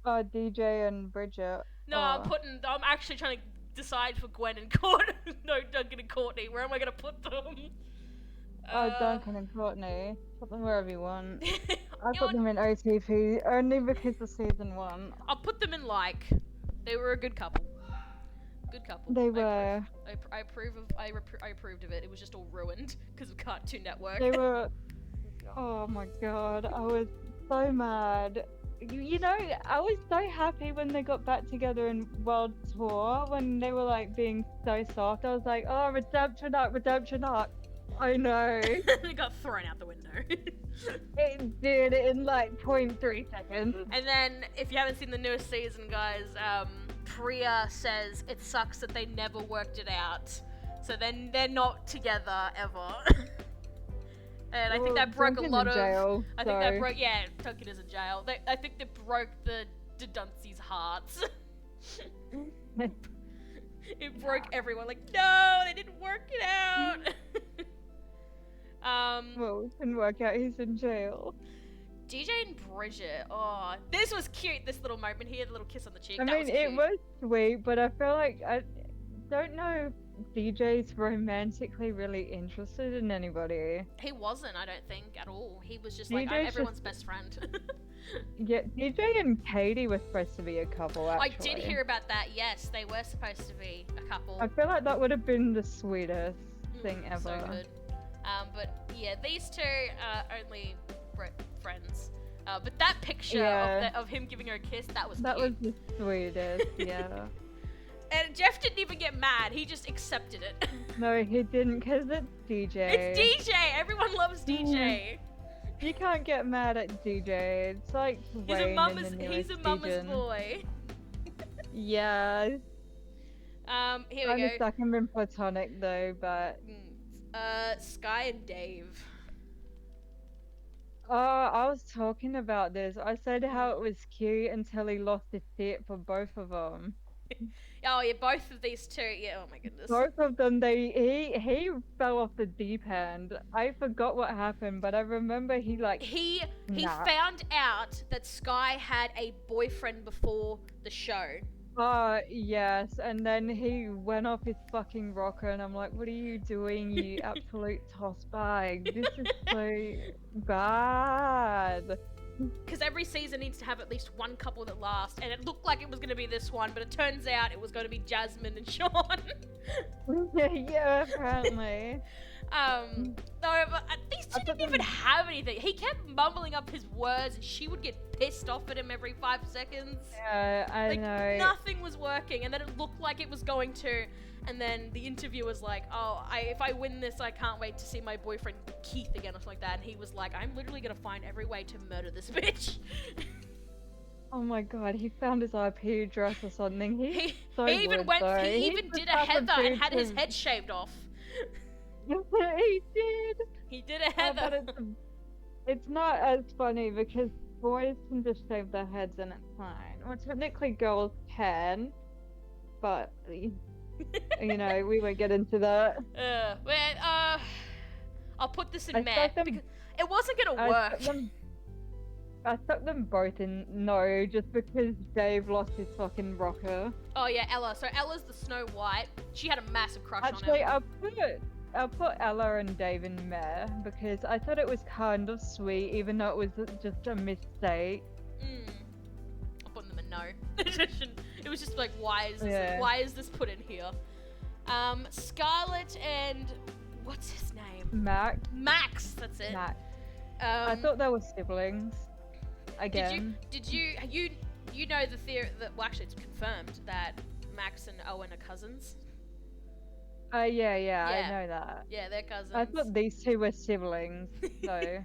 DJ and Bridget. No, I'm actually trying to decide for Gwen and Courtney. No, Duncan and Courtney. Where am I gonna put them? Duncan and Courtney. Put them wherever you want. I You know put them in OTP only because of season 1. I'll put them in like. They were a good couple. Good couple. They I were. I approved of it. It was just all ruined because of Cartoon Network. They were. Oh my god, I was so mad. You know, I was so happy when they got back together in World Tour, when they were like being so soft. I was like, oh, redemption arc, redemption arc. I know. It got thrown out the window. It did in like 0.3 seconds. And then, if you haven't seen the newest season, guys, Priya says it sucks that they never worked it out. So then they're not together ever. And I think that broke a lot of. Jail, I think that broke. Yeah, Duncan is in jail. I think that broke the Duncy's hearts. It broke everyone. Like, no, they didn't work it out. Well, it didn't work out. He's in jail. DJ and Bridget. Oh, this was cute. This little moment here, the little kiss on the cheek. I that mean, was cute. it was sweet, but I feel like I don't know if DJ's romantically really interested in anybody. He wasn't, I don't think, at all. He was just DJ's like, I'm just- everyone's best friend. Yeah, DJ and Katie were supposed to be a couple, I actually. did hear about that, yes. They were supposed to be a couple. I feel like that would have been the sweetest thing ever. So good. But yeah, these two are only friends. But that picture Yeah. of him giving her a kiss, that was That was cute. the sweetest, yeah. And Jeff didn't even get mad. He just accepted it. No, he didn't, because it's DJ. It's DJ. Everyone loves DJ. You can't get mad at DJ. It's like He's a Wayne in mama's. the He's a newest mama's season. boy. Yeah. Here I we go. stuck him in platonic though, but Sky and Dave. I was talking about this. I said how it was cute until he lost his shit for both of them. Oh yeah, both of these two. Yeah. Oh my goodness. Both of them, he fell off the deep end. I forgot what happened, but I remember he like He Nah. found out that Sky had a boyfriend before the show. yes, and then he went off his fucking rocker, and I'm like, what are you doing, you absolute toss bag? This is so bad. Because every season needs to have at least one couple that lasts, and it looked like it was going to be this one, but it turns out it was going to be Jasmine and Sean. Yeah, apparently. No, but these two I thought didn't even have anything. He kept mumbling up his words, and she would get pissed off at him every 5 seconds. Yeah, I Like, know. nothing was working, and then it looked like it was going to, and then the interviewer was like, oh, if I win this, I can't wait to see my boyfriend Keith again, or something like that, and he was like, I'm literally gonna find every way to murder this bitch. Oh my god, he found his IP address or something. He's he so he even weird, though. he He's even the did a type of Heather and dude had his who- head shaved off. He did. He did a Oh, Heather. but it's not as funny because boys can just shave their heads and it's fine. Well, technically girls can, but you know, we won't get into that. I'll put this in I meh, stuck them- because it wasn't gonna I work. stuck them both in no, just because Dave lost his fucking rocker. Oh yeah, Ella. So Ella's the Snow White. She had a massive crush Actually, on him. I'll put Ella and Dave in Meh because I thought it was kind of sweet, even though it was just a mistake. I'll put them in no. It was just like, why is this? Yeah. Why is this put in here? Scarlet and what's his name? Max. Max. That's it. Max. I thought they were siblings. Again. Did you know the theory that, well, actually it's confirmed that Max and Owen are cousins? Yeah, Yeah. I know that. Yeah, they're cousins. I thought these two were siblings, so.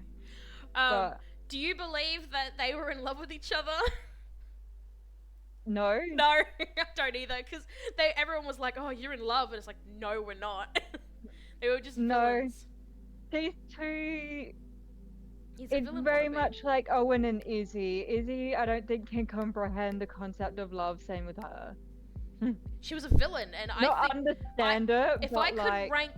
but Do you believe that they were in love with each other? no. No, I don't either, because everyone was like, "Oh, you're in love," and it's like, "No, we're not." They were just No. villains. These two. He's a It's villain very wannabe. much like Owen and Izzy. Izzy, I don't think can comprehend the concept of love. Same with her. She was a villain, and Not I think understand it, if but I could like, rank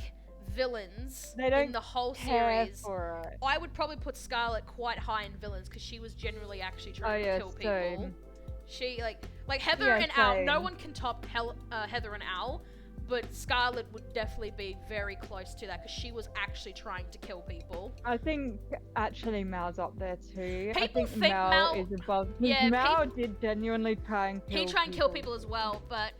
villains they in don't the whole care series, for it. I would probably put Scarlet quite high in villains because she was generally actually Oh trying yeah, to kill people. same. She like Heather Yeah, and Al. No same. one can top Heather and Al, but Scarlet would definitely be very close to that because she was actually trying to kill people. I think actually Mal's up there too. I People think think Mal Mal- is above. Yeah, Mal did genuinely try and kill. He tried and kill people as well, but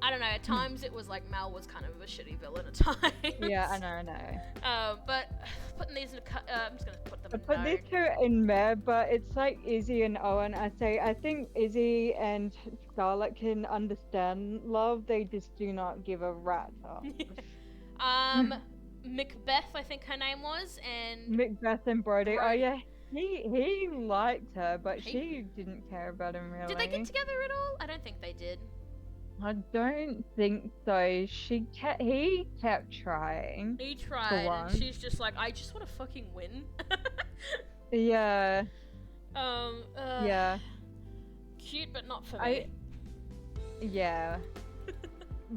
I don't know. At times it was like Mal was kind of a shitty villain at times. Yeah, I know. But putting these in I'm just gonna put them I in put no. these two in there, but it's like Izzy and Owen. I think Izzy and Scarlet can understand love. They just do not give a rat's ass. Macbeth, I think her name was, and Macbeth and Brody. Oh Brody. yeah, he liked her, but He- she didn't care about him really. did they get together at all? I don't think they did. I don't think so. He kept trying. He tried, one. and she's just like, I just want to fucking win. Yeah, yeah, Cute, but not for I- me. yeah.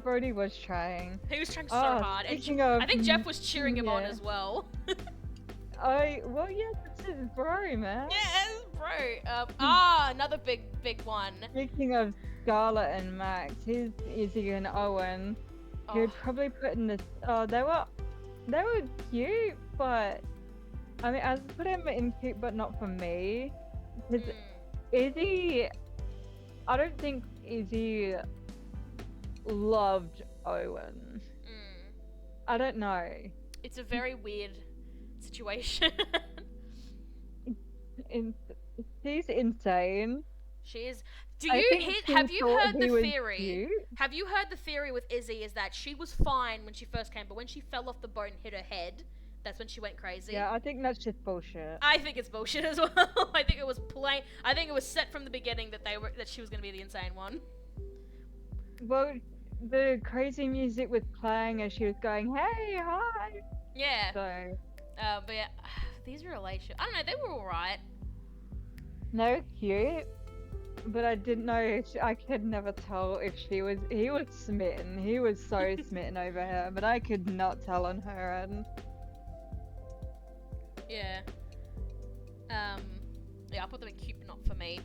Brody was trying. He was trying so Oh, hard, and speaking of, I think Jeff was cheering him on yeah. as well. Well, yeah, this is bro, man. Yes, bro. Another big one. Speaking of Scarlet and Max, here's Izzy and Owen. Oh, You'd probably put in this. Oh, they were cute, but I mean, I put him in cute, but not for me. Because Izzy, I don't think Izzy loved Owen. I don't know. It's a very weird situation. She's insane. She is. I think she Have you thought heard he the was theory? cute. Have you heard the theory with Izzy is that she was fine when she first came, but when she fell off the boat and hit her head, that's when she went crazy. Yeah, I think that's just bullshit. I think it's bullshit as well. I think it was plain. I think it was set from the beginning that she was going to be the insane one. Well, the crazy music was playing as she was going, "Hey, hi." Yeah. So But yeah, these relationships. I don't know. They were alright. no, cute. But I didn't know if I could never tell if he was smitten. He was so smitten over her, but I could not tell on her end. Yeah. Yeah, I'll put them in cute, but not for me.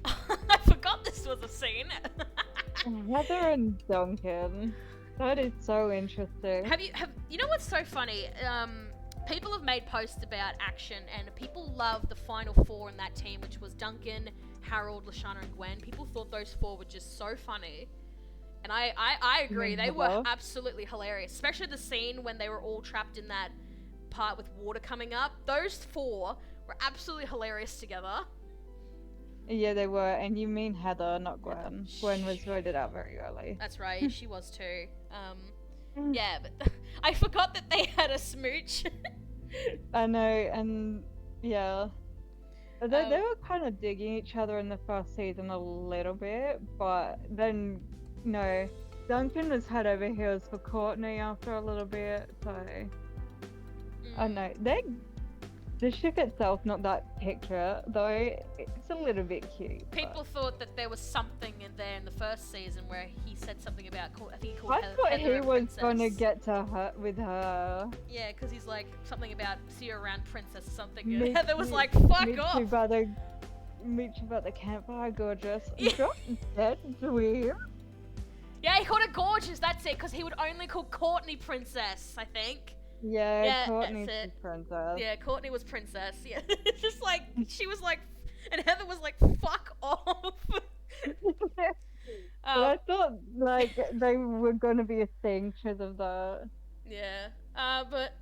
I forgot this was a scene. Heather and Duncan. That is so interesting. You know what's so funny? People have made posts about action, and people love the final four in that team, which was Duncan, Harold, Lashana, and Gwen. People thought those four were just so funny. And I agree, they were Remember? absolutely hilarious. Especially the scene when they were all trapped in that part with water coming up. Those four were absolutely hilarious together. Yeah, they were, and you mean Heather, not Gwen. Gwen was voted out very early. That's right, she was too. Yeah, but I forgot that they had a smooch. I know, and yeah. They were kind of digging each other in the first season a little bit, but then, no. Duncan was head over heels for Courtney after a little bit, so. I know. The ship itself, not that picture, though, it's a little bit cute. People thought that there was something in there in the first season where he said something about, I think he called I thought Heather he a was princess. gonna get to her with her. Yeah, because he's like something about see you around princess or something. Meet- And Heather was meet- like, fuck meet off. You by the campfire, gorgeous. Yeah. Drop dead weird. Yeah, he called her gorgeous, that's it, because he would only call Courtney princess, I think. Yeah, Yeah, Courtney's that's the it. princess. Yeah, Courtney was princess. Yeah, it's just like she was like, and Heather was like, "Fuck off." But um, I thought like they were gonna be a thing because of that. yeah. But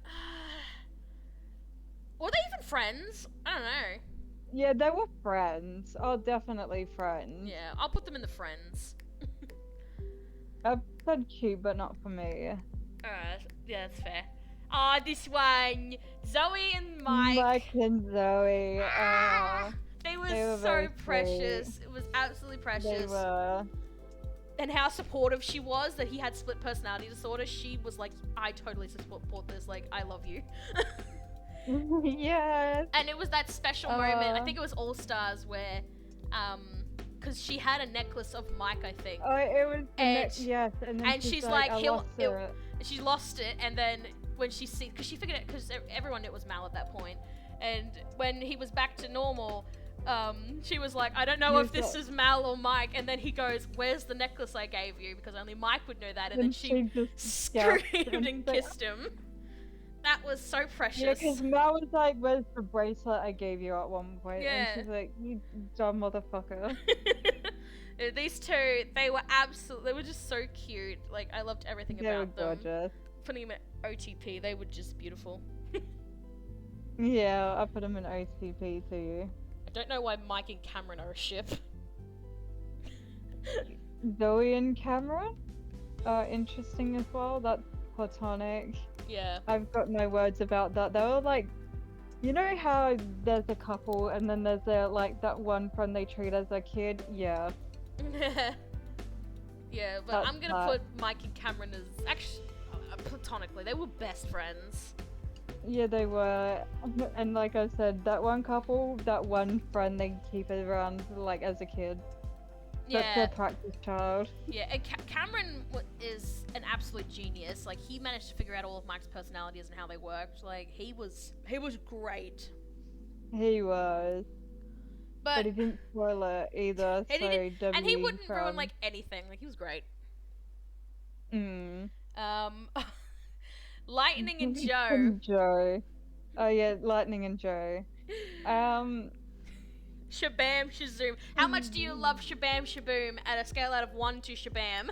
were they even friends? I don't know. Yeah, they were friends. Oh, definitely friends. Yeah, I'll put them in the friends. I said cute, but not for me. Alright, yeah, that's fair. This one, Zoe and Mike. Mike and Zoe. They were they were so very precious. sweet. It was absolutely They precious. were. And how supportive she was that he had split personality disorder. She was like, I totally support this. Like, I love you. Yes. And it was that special moment. I think it was All Stars where, because she had a necklace of Mike, I think. Oh, it was. And- yes, and then and she's like, I he'll- lost it- it. She lost it, and then when she see, because she figured it, because everyone knew it was Mal at that point, and when he was back to normal, she was like, I don't know You if this got- is Mal or Mike, and then he goes, where's the necklace I gave you? Because only Mike would know that, and then she just gasped screamed and said- kissed him. That was so Yeah, precious. because Mel was like, "Where's the bracelet I gave you at one point?" Yeah. And she's like, "You dumb motherfucker." These two, they were just so cute. Like, I loved everything They were about them. gorgeous. Putting them at OTP, they were just beautiful. Yeah, I put them in OCP too. I don't know why Mike and Cameron are a ship. Zoe and Cameron are interesting as well. That's platonic. Yeah. I've got no words about that. They were like, you know how there's a couple and then there's like that one friend they treat as a kid? Yeah. Yeah, but That's I'm gonna that. put Mike and Cameron as actually platonically. They were best friends. Yeah, they were. And like I said, that one couple, that one friend they keep around like as a kid. That's Yeah, their practice child. yeah. And Cameron is an absolute genius. Like, he managed to figure out all of Mike's personalities and how they worked. Like, he was great. He was. But But he didn't spoil it either. And he So didn't- and he W wouldn't ruin from- like anything. Like, he was great. Lightning and Joe. And Joe. Oh yeah, Lightning and Joe. Shabam Shazoom. How much do you love Shabam Shaboom at a scale out of 1 to Shabam?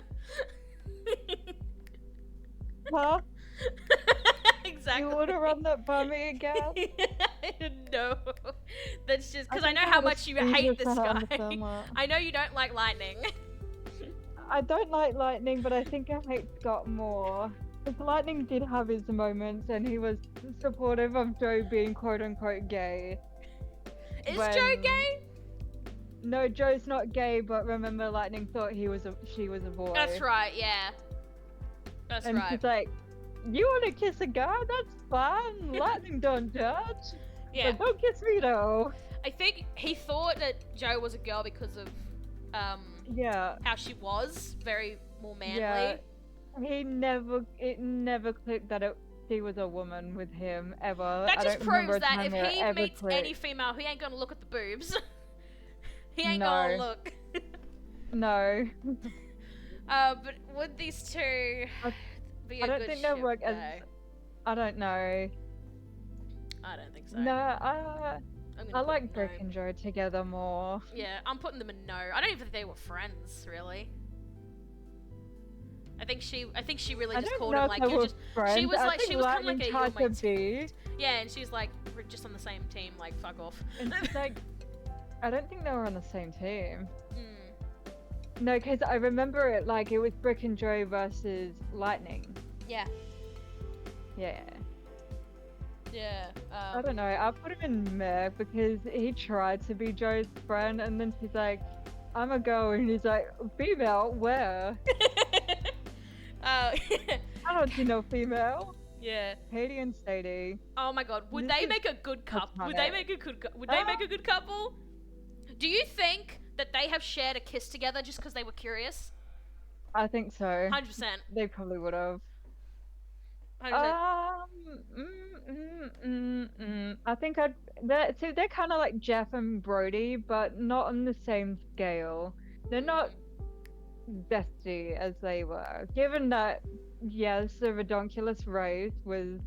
Huh? Exactly. You wanna run that by me again? No. That's just because I think know I how had a much you seizure hate this trying to guy. understand that. I know you don't like Lightning. I don't like Lightning, but I think I hate Scott more. Because Lightning did have his moments, and he was supportive of Joe being quote unquote gay. Is Joe When- gay? No, Joe's not gay, but remember Lightning thought she was a boy. That's right, yeah. That's And right. she's like, "You want to kiss a guy? That's fine. Lightning don't judge. Yeah. But don't kiss me though." I think he thought that Joe was a girl because of Yeah, how she was, very more manly. yeah. It never clicked that she was a woman with him ever. That I just don't remember proves a that time if where it he ever meets any clicked. female, he ain't gonna look at the boobs. He ain't No. gonna look. No, But would these two be a I don't good think they'll ship, work as. though? I don't know. I don't think so. No, I'm gonna I put like no. Brooke and Joe together more. Yeah, I'm putting them in no. I don't even think they were friends, really. I think she really I just don't called know him if like they you're were just friends. was I like- think she was kinda like Lightning a, tried "You're to my be, yeah, and she's like we're just on the same team, like fuck off. and she's like, I don't think they were on the same team. Mm, No, because I remember it like it was Brooke and Joe versus Lightning. yeah, Yeah. yeah. I don't know. I put him in meh because he tried to be Joe's friend, and then she's like, "I'm a girl," and he's like, "Female? Where? uh, I don't see no female." yeah. Katie and Sadie. Oh my god, would This they is make a good couple? not Would they it. make a good? Would they make a good couple? Do you think that they have shared a kiss together just because they were curious? I think so. 100%. They probably would have. 100%. I think I'd. They're kind of like Jeff and Brody, but not on the same scale. They're not bestie as they were. Given that, yes, the Redonkulous race was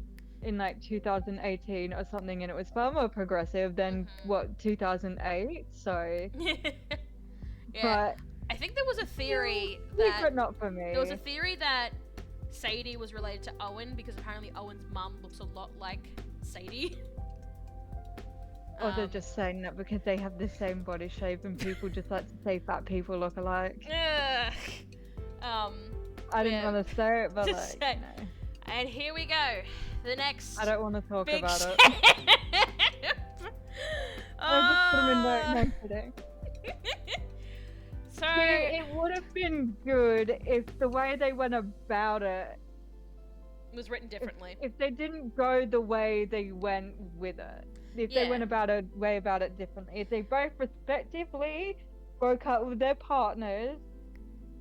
in like 2018 or something, and it was far more progressive than Mhm. what 2008. So, Yeah, but I think there was a theory secret not for there was a me. theory that Sadie was related to Owen because apparently Owen's mum looks a lot like Sadie. Or they're just saying that because they have the same body shape, and people just like to say fat people look alike. Ugh. I didn't yeah. want to say it, but Just like, say- no. And here we go. The next I don't want to talk big about ship. it. I'll just put them in no today. So See, it would have been good if the way they went about it, was written differently. if they didn't go the way they went with it. If they Yeah. went about it differently. If they both respectively broke up with their partners,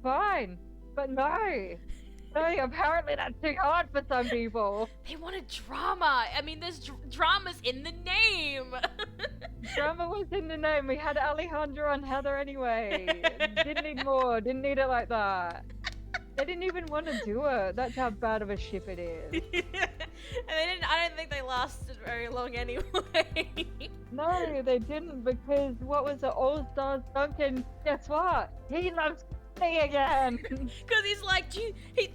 fine. But no. No, apparently that's too hard for some people. They wanted drama. I mean, there's dramas in the name. Drama was in the name. We had Alejandro and Heather anyway. Didn't need more. Didn't need it like that. They didn't even want to do it. That's how bad of a ship it is. And they didn't. I don't think they lasted very long anyway. No, they didn't, because what was it? All Stars Duncan. Guess what? He loves me again. Because he's like,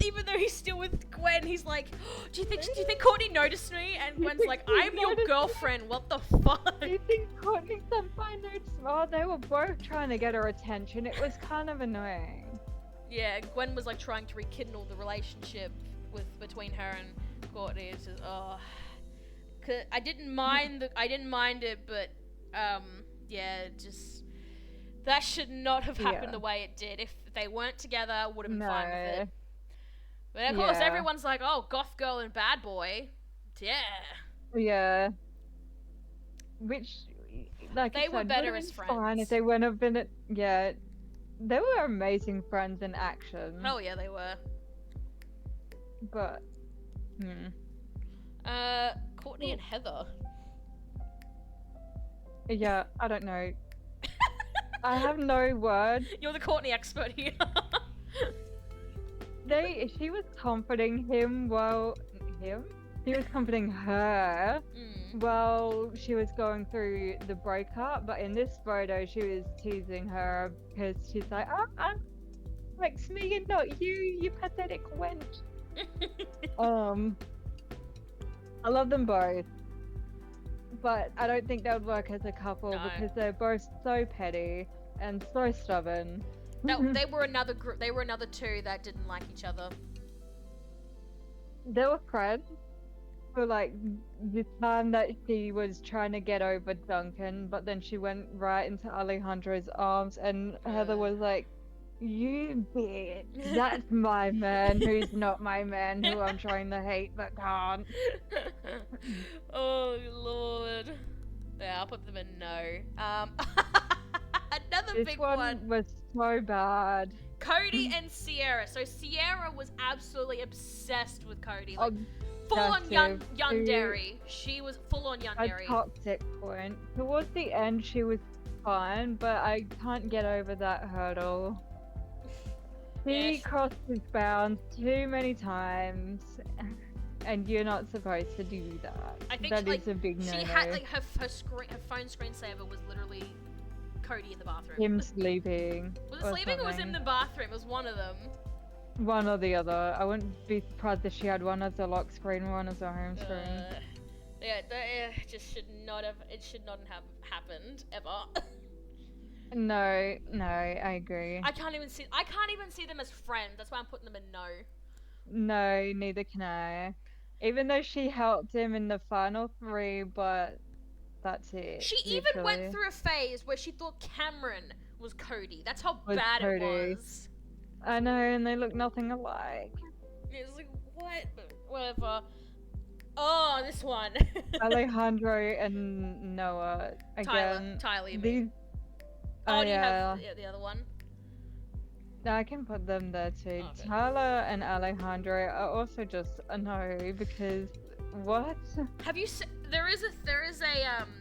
even though he's still with Gwen, he's like, do you think Courtney noticed me? And You Gwen's think like, he I'm your noticed me? girlfriend. What the fuck? Do you think Courtney Senpai noticed? Oh, they were both trying to get her attention. It was kind of annoying. Yeah, Gwen was like trying to rekindle the relationship between her and Courtney. It's just, oh, 'cause I didn't mind it, but yeah, just that should not have happened Yeah. the way it did. If they weren't together, I would have been fine with No. it. But of course, Yeah. everyone's like, oh, goth girl and bad boy. Yeah. Yeah. Which, like They I were said, better would've as been fine friends. if they wouldn't have been. Yeah. They were amazing friends in action. Oh yeah, they were. But. Courtney and Heather. Yeah, I don't know. I have no word. You're the Courtney expert here. She was comforting him He was comforting her while she was going through the breakup, but in this photo she was teasing her because she's like, likes me and not you, you pathetic wench. I love them both, but I don't think they would work as a couple No. because they're both so petty and so stubborn. They were another group. They were another two that didn't like each other. They were friends for like the time that she was trying to get over Duncan, but then she went right into Alejandro's arms, and Heather was like, "You bitch, that's my man who's not my man, who I'm trying to hate but can't." Oh lord. Yeah, I'll put them in no. Another This big one was so bad. Cody and Sierra. So Sierra was absolutely obsessed with Cody. Like, Oh, full on obsessive. yandere. She was full on A yandere. toxic point. Towards the end, she was fine, but I can't get over that hurdle. He Yes. crossed his bounds too many times, and you're not supposed to do that. I think, That like, is a big no-no. She had like her phone screensaver was literally Cody in the bathroom. Him sleeping. Was it sleeping or was it in something. the bathroom? It was one of them. One or the other. I wouldn't be surprised if she had one as a lock screen, one as a home screen. Yeah, that just should not have. It should not have happened ever. No, I agree. I can't even see them as friends. That's why I'm putting them in no. No, neither can I. Even though she helped him in the final three, but that's it. She even literally. went through a phase where she thought Cameron was Cody. That's how Was bad Cody. it was. I know, and they look nothing alike. It's like what? But whatever. Oh, this one. Alejandro and Noah again. Tyler, you These. mean? Oh, do you yeah. have the other one? No, I can put them there too. Okay. Tyler and Alejandro are also just a no because what? Have you seen? There is a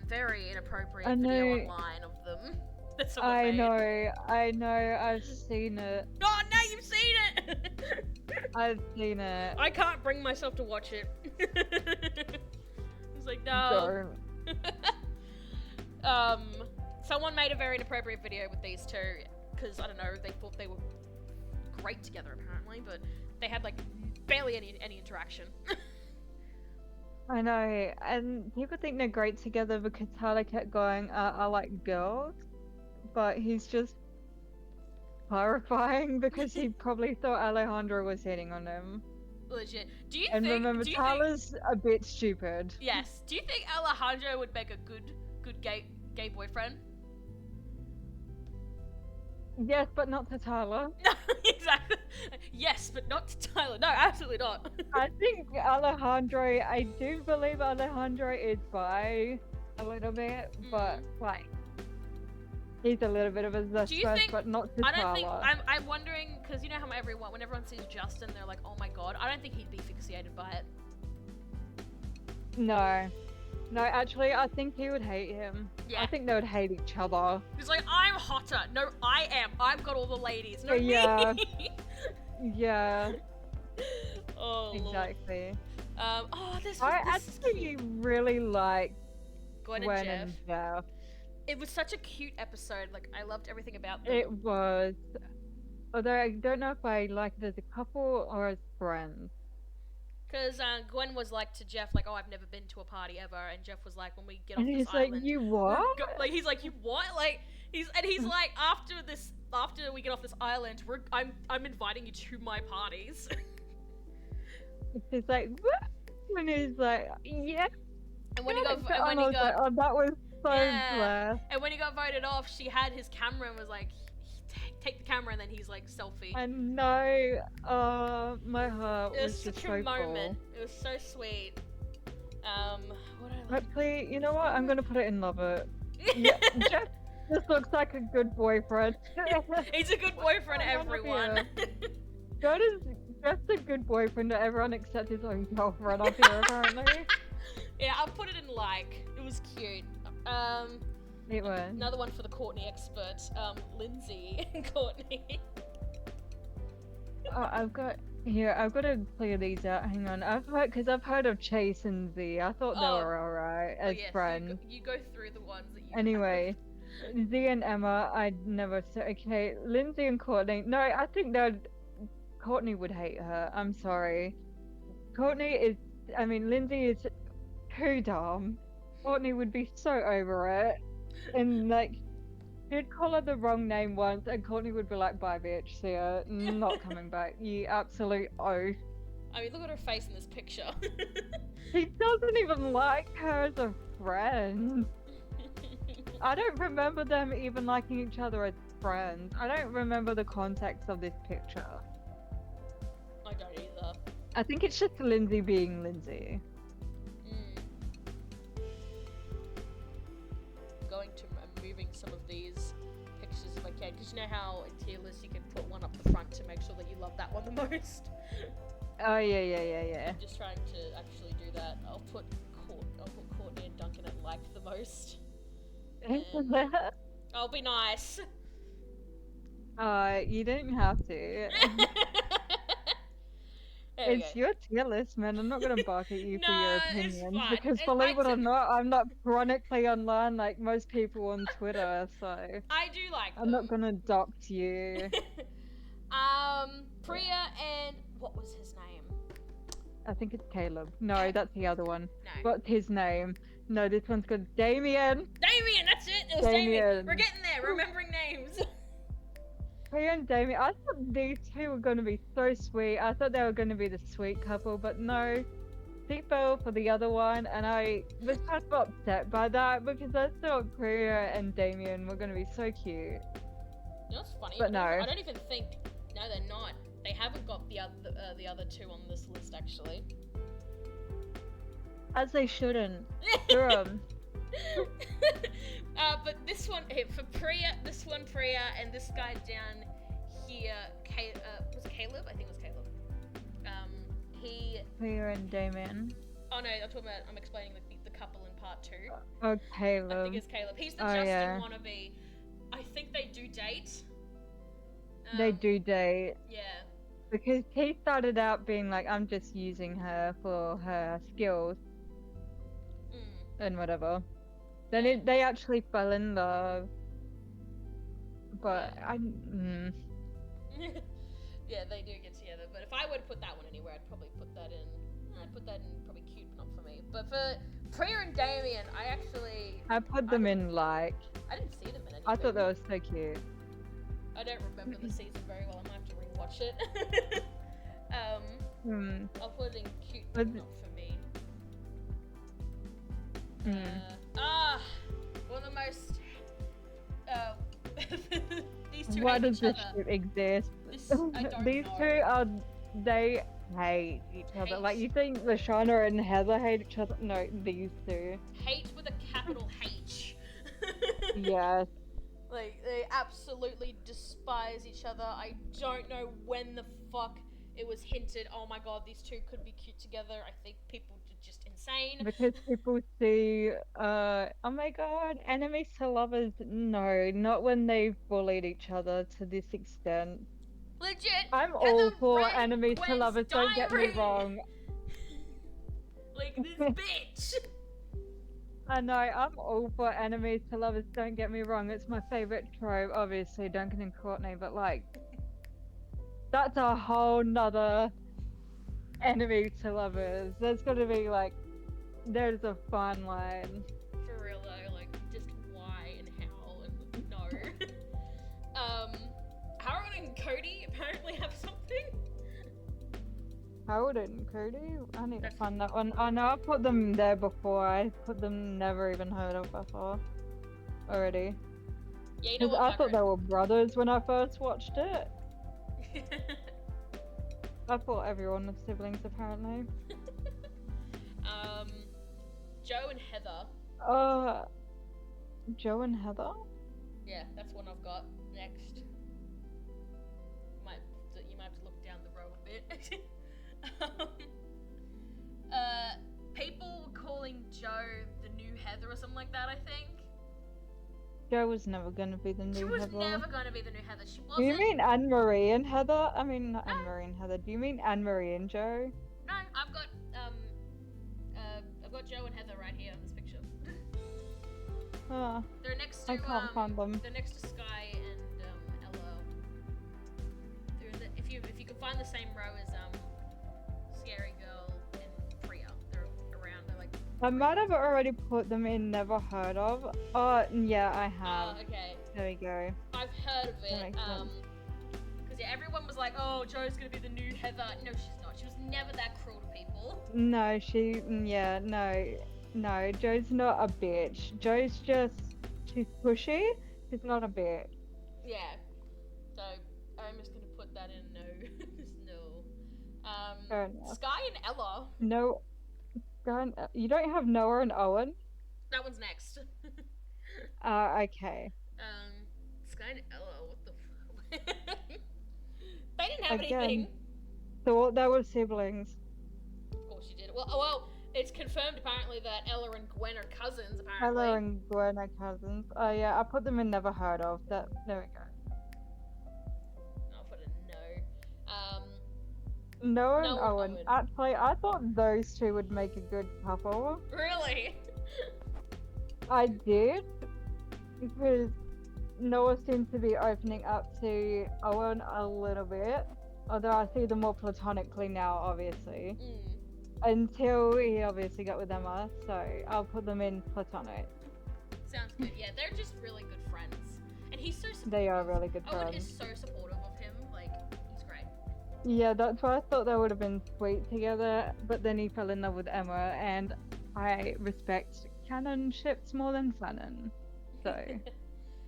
very inappropriate I video know. online of them. That someone I made. know, I've seen it. Oh, now you've seen it. I've seen it. I can't bring myself to watch it. It's like, no. Don't. Someone made a very inappropriate video with these two because I don't know, they thought they were great together apparently, but they had like barely any interaction. I know, and people think they're great together because Tyler kept going, I like girls, but he's just horrifying because he probably thought Alejandro was hitting on him. Legit. Do you And think? remember, do you Tyler's a bit stupid. Think, yes. Do you think Alejandro would make a good gay boyfriend? Yes, but not to Tyler. No, exactly. Yes, but not to Tyler. No, absolutely not. I think Alejandro, I do believe Alejandro is bi a little bit, but like, he's a little bit of a suspect, but not to Tyler. I don't think. I'm wondering because you know how when everyone sees Justin, they're like, oh my god. I don't think he'd be fixated by it. No, actually, I think he would hate him. Yeah. I think they would hate each other. He's like, I'm hotter. No, I am. I've got all the ladies. No, Yeah. me. Yeah, Oh, exactly. Lord. This I this is actually cute. really like Gwen and Gwen Jeff. and Jeff. It was such a cute episode. Like, I loved everything about them. It was. Although I don't know if I like it as a couple or as friends. Because Gwen was like to Jeff, like, oh, I've never been to a party ever. And Jeff was like, when we get off And this he's island. like, you what? Like, he's like, you what? Like, he's like, after we get off this island, I'm inviting you to my parties. He's like, what? And he's like, yeah. And when he got, and I was like, oh, that was so Yeah. blessed. and when he got voted off, she had his camera and was like, take the camera, and then he's like, selfie. I know. My heart It was was just such so a moment. full. It was so sweet. What I like. Hopefully, you know what? I'm gonna put it in Love It. Yeah, Jeff just looks like a good boyfriend. He's a good boyfriend to I love everyone. God is just a good boyfriend to everyone except his own girlfriend up here, apparently. Yeah, I'll put it in like. It was cute. It was. Another one for the Courtney expert, Lindsay and Courtney. Oh, I've got to clear these out. Hang on, because I've heard of Chase and Z. I thought they Oh. were alright as yes, friends. You go through the ones that you. Anyway, Z and Emma, I'd never say. Okay, Lindsay and Courtney. No, I think Courtney would hate her. I'm sorry. Lindsay is too dumb. Courtney would be so over it. And like, you'd call her the wrong name once, and Courtney would be like, bye bitch, see ya, not coming back. You absolute oaf. I mean, look at her face in this picture. He doesn't even like her as a friend. I don't remember them even liking each other as friends. I don't remember the context of this picture. I don't either. I think it's just Lindsay being Lindsay. I'm going to. I'm moving some of these pictures if I can, because you know how in tier lists you can put one up the front to make sure that you love that one the most. Oh yeah. I'm just trying to actually do that. I'll put Courtney and Duncan at like the most. And I'll be nice. You didn't have to. There we It's go. your tier list, man. I'm not gonna bark at you for your No, it's opinions fine. because It believe it makes or it- not, I'm not chronically online like most people on Twitter, so I do like I'm not them. gonna dox you. Priya and what was his name? I think it's Caleb. No, that's the other one. No. What's his name? No, this one's called Damien. Damien, that's it. It was Damien. Damien. We're getting there. Remembering names. Priya and Damien. I thought these two were gonna be so sweet. I thought they were gonna be the sweet couple, but no. They fell for the other one, and I was kind of upset by that because I thought Priya and Damien were gonna be so cute. You know what's funny? But no. I don't even think. No, they're not. They haven't got the other two on this list actually. As they shouldn't. Durham. But this one for Priya, Priya, and this guy down here, was it Caleb? I think it was Caleb. He. Priya and Damien. Oh no, I'm explaining the couple in part 2. Oh, I think Caleb. it's Caleb. He's the Oh, Justin yeah. wannabe. I think they do date. they do date. Yeah. Because he started out being like, I'm just using her for her skills Mm. and whatever. Then Yeah. they actually fell in love. But Yeah. Yeah, they do get together. But if I were to put that one anywhere, I'd probably put that in. I'd put that in probably cute, but not for me. But for Priya and Damien, I put them in like. I didn't see them in anything. I thought that was so cute. I don't remember the season very well. I might have to rewatch it. I'll put it in cute, but not for me. One of the most. These two Why hate does each this other. shit exist? I don't These know. two are. They hate each other. Like, you think Lashana and Heather hate each other? No, these two. Hate with a capital H. Yes. Like, they absolutely despise each other. I don't know when the fuck it was hinted, oh my god, these two could be cute together. I think people are just insane. Because people see, oh my god, enemies to lovers. No, not when they've bullied each other to this extent. Legit. I'm all for read enemies to Gwen's lovers, don't get me diary. wrong. Like, this bitch. I know, I'm all for enemies to lovers, don't get me wrong. It's my favorite trope, obviously, Duncan and Courtney, but like, that's a whole nother enemy to lovers. There's gotta be like, there's a fine line. For real though, like, just why and how and no. Harold and Cody apparently have something. Harold and Cody? I need to find that one. Oh no, I put them there before. I put them never even heard of before. Already. Yeah, you know what, I thought they were brothers when I first watched it. I thought everyone was siblings apparently. Joe and Heather. Joe and Heather? Yeah, that's one I've got. Next. You might have to look down the row a bit. People were calling Joe the new Heather or something like that, I think. Joe was never gonna be the new She was Heather. never gonna be the new Heather. She Do wasn't. you mean Anne-Marie and Heather? I mean, not Anne-Marie and Heather. Do you mean Anne-Marie and Joe? No, I've got Joe and Heather right here in this picture. Oh, They're next to I can't find them. They're next to Sky and Ella. They're in the, if you can find the same row as Scary Girl and Priya, they're around. They're like. I might have already put them in never heard of. Oh, yeah, I have. Oh, okay. There we go. I've heard of That it. makes sense. Because yeah, everyone was like, "Oh, Joe's gonna be the new Heather." No, she's not. She was never that cruel to people. No, no, Joe's not a bitch. Joe's just, she's pushy. She's not a bitch. Yeah. So I'm just gonna put that in no. Just no. Fair enough. Sky and Ella. No, you don't have Noah and Owen? That one's next. Okay. Sky and Ella. What the? They didn't have Again. anything. So they were siblings. Of course you did. Well, it's confirmed apparently that Ella and Gwen are cousins. Apparently. Ella and Gwen are cousins. Oh yeah, I put them in never heard of. There we go. I'll put a no. Noah and Noah and Owen. Owen. Actually, I thought those two would make a good couple. Really? I did, because Noah seems to be opening up to Owen a little bit. Although I see them more platonically now, obviously. Until he obviously got with Emma, so I'll put them in platonic. Sounds good. Yeah, they're just really good friends, and he's so supportive. They are really good Owen friends. is so supportive of him. Like, he's great. Yeah, that's why I thought they would have been sweet together, but then he fell in love with Emma, and I respect canon ships more than fanon. So,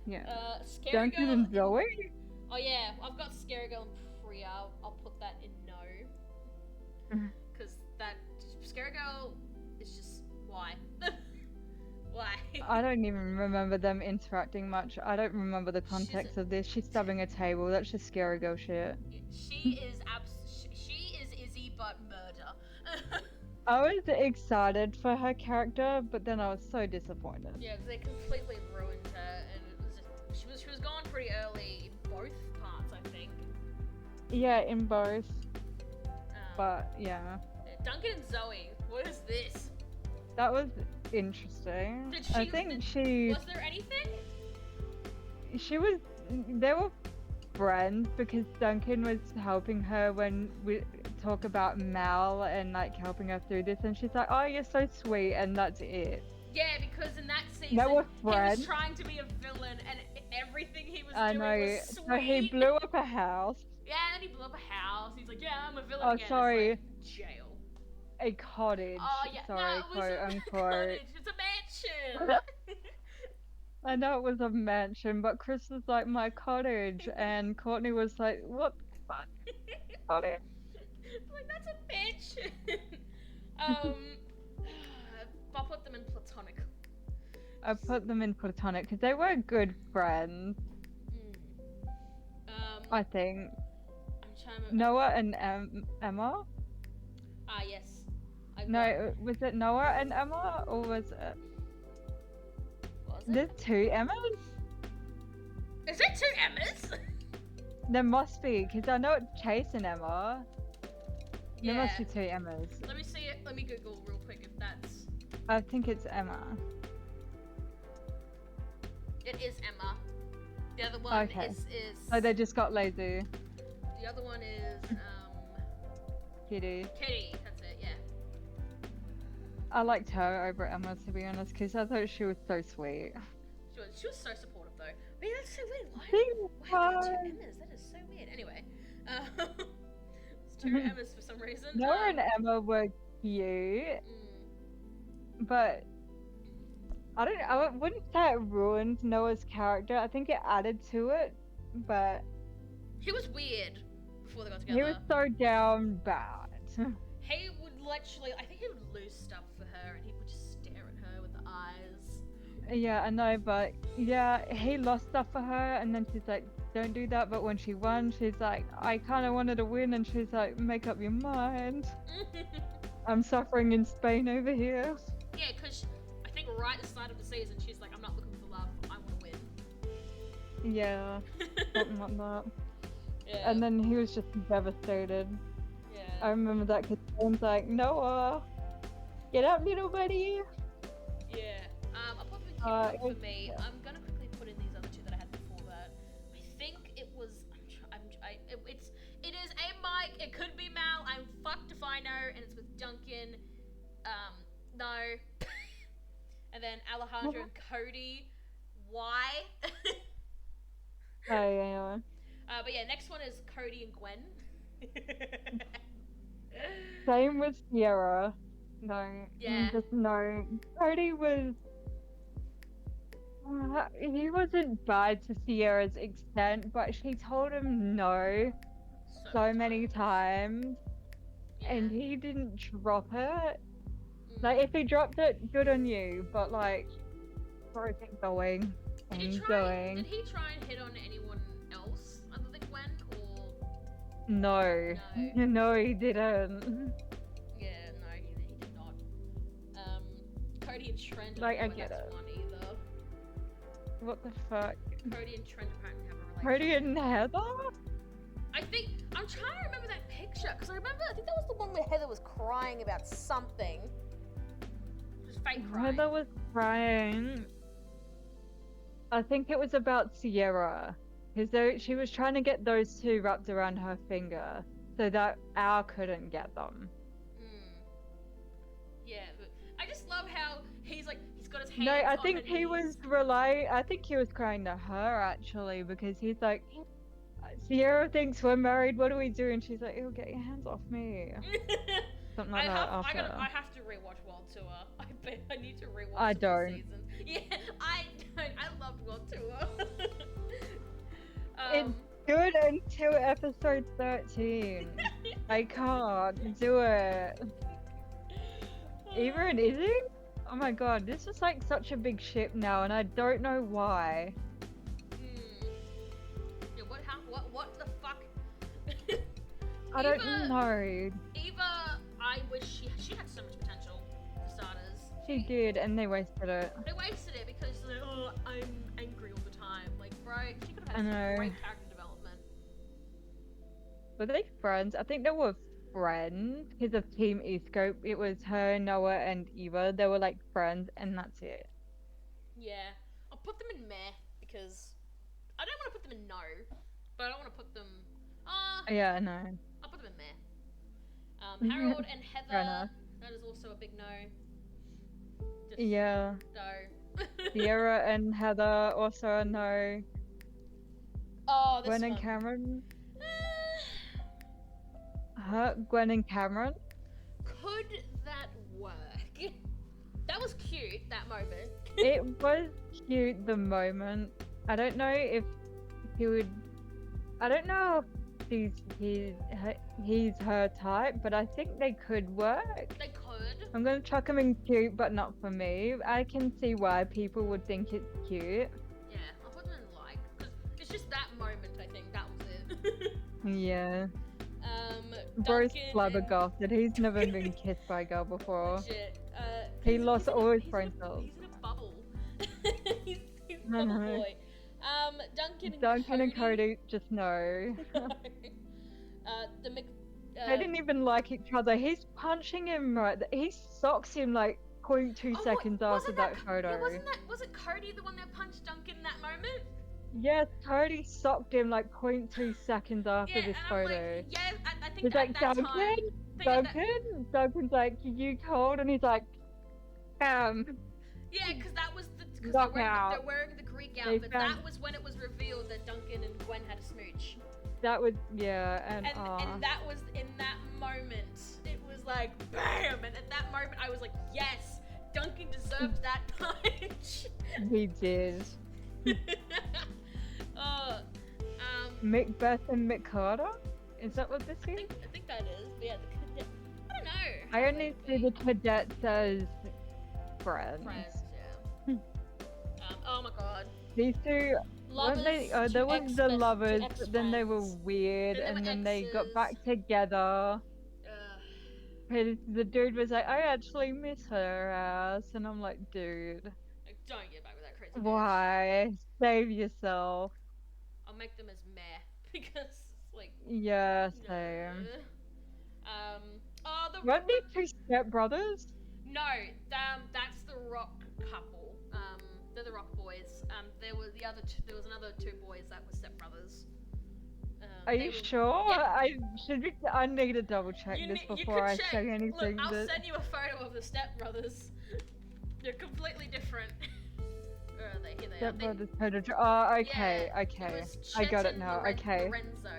yeah. Scary Duncan Girl and Zoe? Oh yeah, I've got Scary Girl and Priya. I'll put that in no. Because that Scary Girl is just why? Why? I don't even remember them interacting much. I don't remember the context of this. She's stabbing a table. That's just Scary Girl shit. She is Izzy, but murder. I was excited for her character, but then I was so disappointed. Yeah, they completely ruined her, and it was just, she was gone pretty early in both parts, I think. Yeah, in both. Um, But yeah, Duncan and Zoe, what is this? that was interesting. Did I she? think she Was there anything? was they were friends because Duncan was helping her when we talk about Mal and like helping her through this, and she's like, "Oh, you're so sweet," and that's it. Yeah, because in that season, They were he was friends. trying to be a villain, and everything he was I doing know. was sweet. So he blew up a house, Yeah, and then he blew up a house. He's like, "Yeah, I'm a villain Oh, again." sorry. It's like, jail. a cottage. Oh yeah, Sorry, no, it was quote a unquote. cottage. It's a mansion. I know it was a mansion, but Chris was like, my cottage, and Courtney was like, what the fuck? Cottage? Like that's a mansion. um, I'll put them in platonic. I put them in platonic because they were good friends, I think. I'm trying to. Noah and Emma? Ah yes. I got- No, was it Noah and Emma, or was it? Was it? There's two Emmas? Is there two Emmas? There must be, because I know it's Chase and Emma. There Yeah. must be two Emmas. Let me see it. Let me Google real quick if that's. I think it's Emma. It is Emma. The other one Okay. is. Oh, they just got lazy. The other one is Kitty. Kitty. That's it. Yeah. I liked her over Emma, to be honest, because I thought she was so sweet. She was so supportive though. But yeah, that's so weird. Why are Why? there two Emmas? That is so weird. Anyway, it's two Emmas for some reason. Noah and Emma were cute, but I wouldn't say it ruined Noah's character. I think it added to it, but He was weird before they got he together. was so down bad. He would literally, I think he would lose stuff for her, and he would just stare at her with the eyes. Yeah, I know, but yeah, he lost stuff for her, and then she's like, don't do that. But when she won, she's like, I kind of wanted to win, and she's like, make up your mind. I'm suffering in Spain over here. Yeah, because I think right at the start of the season, she's like, I'm not looking for love, I want to win. Yeah, something like that. Yeah. And then he was just devastated. yeah. I remember that because James like, Noah, get up, little buddy. Yeah. I'll put the it for was- me. I'm gonna quickly put in these other two that I had before that. I think it was. It is a Mike. It could be Mal. I'm fucked if I know, and it's with Duncan. No. And then Alejandro and Cody. Why? Oh yeah. But yeah, next one is Cody and Gwen. Same with Sierra. No. Yeah. Just no. Cody was. He wasn't bad to Sierra's extent, but she told him no so many times, Yeah. and he didn't drop it. Mm. Like, if he dropped it, good on you, but like, broke it going Did and he try? going. Did he try and hit on anyone else other than Gwen, or? No. No. No, he didn't. Yeah, no, he did not. Cody and Trent. Like, I don't know get that's it. one either. What the fuck? Cody and Trent apparently have a Cody relationship. and Heather? I think I'm trying to remember that picture because I remember I think that was the one where Heather was crying about something. Just fake crying. Heather was crying. I think it was about Sierra. Because she was trying to get those two wrapped around her finger so that Al couldn't get them. Yeah, but I just love how he's got his hands. No, I on think her he knees. was I think he was crying to her actually because he's like, Sierra thinks we're married, what do we do? And she's like, ew, get your hands off me. Something like that after. I have to rewatch World Tour. I bet I need to rewatch. I the full don't. Season. Yeah, I don't. I loved World Tour. It's good until episode 13. I can't do it. Eva and Izzy? Oh my god, this is like such a big ship now, and I don't know why. Yeah, what the fuck? I don't Eva- know. Eva, I wish she had so much potential for starters. She did, and they wasted it. They wasted it because they're like, oh, I'm angry all the time. Like, bro, she could have I had know. some great character development. Were they friends? I think they were friends because of Team Escope. It was her, Noah, and Eva. They were like friends, and that's it. Yeah, I'll put them in meh because I don't want to put them in no, but I don't want to put them. Yeah, no. I'll put them in meh. Harold and Fair Heather. enough. That is also a big no. Just Yeah. no. Sierra and Heather also a no. Oh, this Gwen and one. Cameron. Uh, Gwen and Cameron. could that work? That was cute. That moment. It was cute the moment. I don't know if he would. I don't know if he's her type, but I think they could work. They could. I'm gonna chuck him in cute, but not for me. I can see why people would think it's cute. Yeah, I'll put them in like, because it's just that moment. I think that was it. Yeah. Duncan Bro's and- flabbergasted. He's never been kissed by a girl before. Shit. He he's- lost he's in a- all his he's brain in a- cells. He's in a bubble. he's a I bubble know. boy. Duncan and Duncan and Cody just no. The Mc. They didn't even like each other. He's punching him right. He socks him like 0.2 Oh, seconds wasn't after that photo. Yeah, was it Cody the one that punched Duncan in that moment? Yes, Cody socked him like 0.2 seconds after Yeah, this and I'm photo. like, yeah, I think He's at like, that Duncan? time. I think at that- Duncan's like, you cold? And he's like, Yeah, because that was because Knock they're out. wearing the Greek They outfit. found- That was when it was revealed that Duncan and Gwen had a smooch. that was, yeah, and And that was in that moment. It was like bam, and at that moment I was like, yes, Duncan deserved that punch. he did. uh, Macbeth and Mick Carter? Is that what this I is? think that is. But yeah, the cadet. I don't know. I only see the cadets as friends. Friends, yeah. Oh my god. These two, Lovers. weren't they? Oh, to there was the ex-best- lovers, to but then they were ex-friends. weird, Then they and were then they got exes. back together. Ugh. 'Cause the dude was like, I actually miss her ass, and I'm like, dude, Like, don't get back with that crazy bitch. why? Save yourself. I'll make them as meh because like Yeah, no. same. Oh the Weren't they two stepbrothers? no, that's the Rock couple. They're the Rock boys. There were there was another two boys that were stepbrothers. Are They you were- sure? Yeah. I need to double check You this you before could I check. say anything. Look, I'll that... send you a photo of the stepbrothers. They're completely different. Where are they? Here they are. Stepbrothers Predator. Oh, okay, Yeah, okay. It was I got it Chet now, and okay. Lorenzo.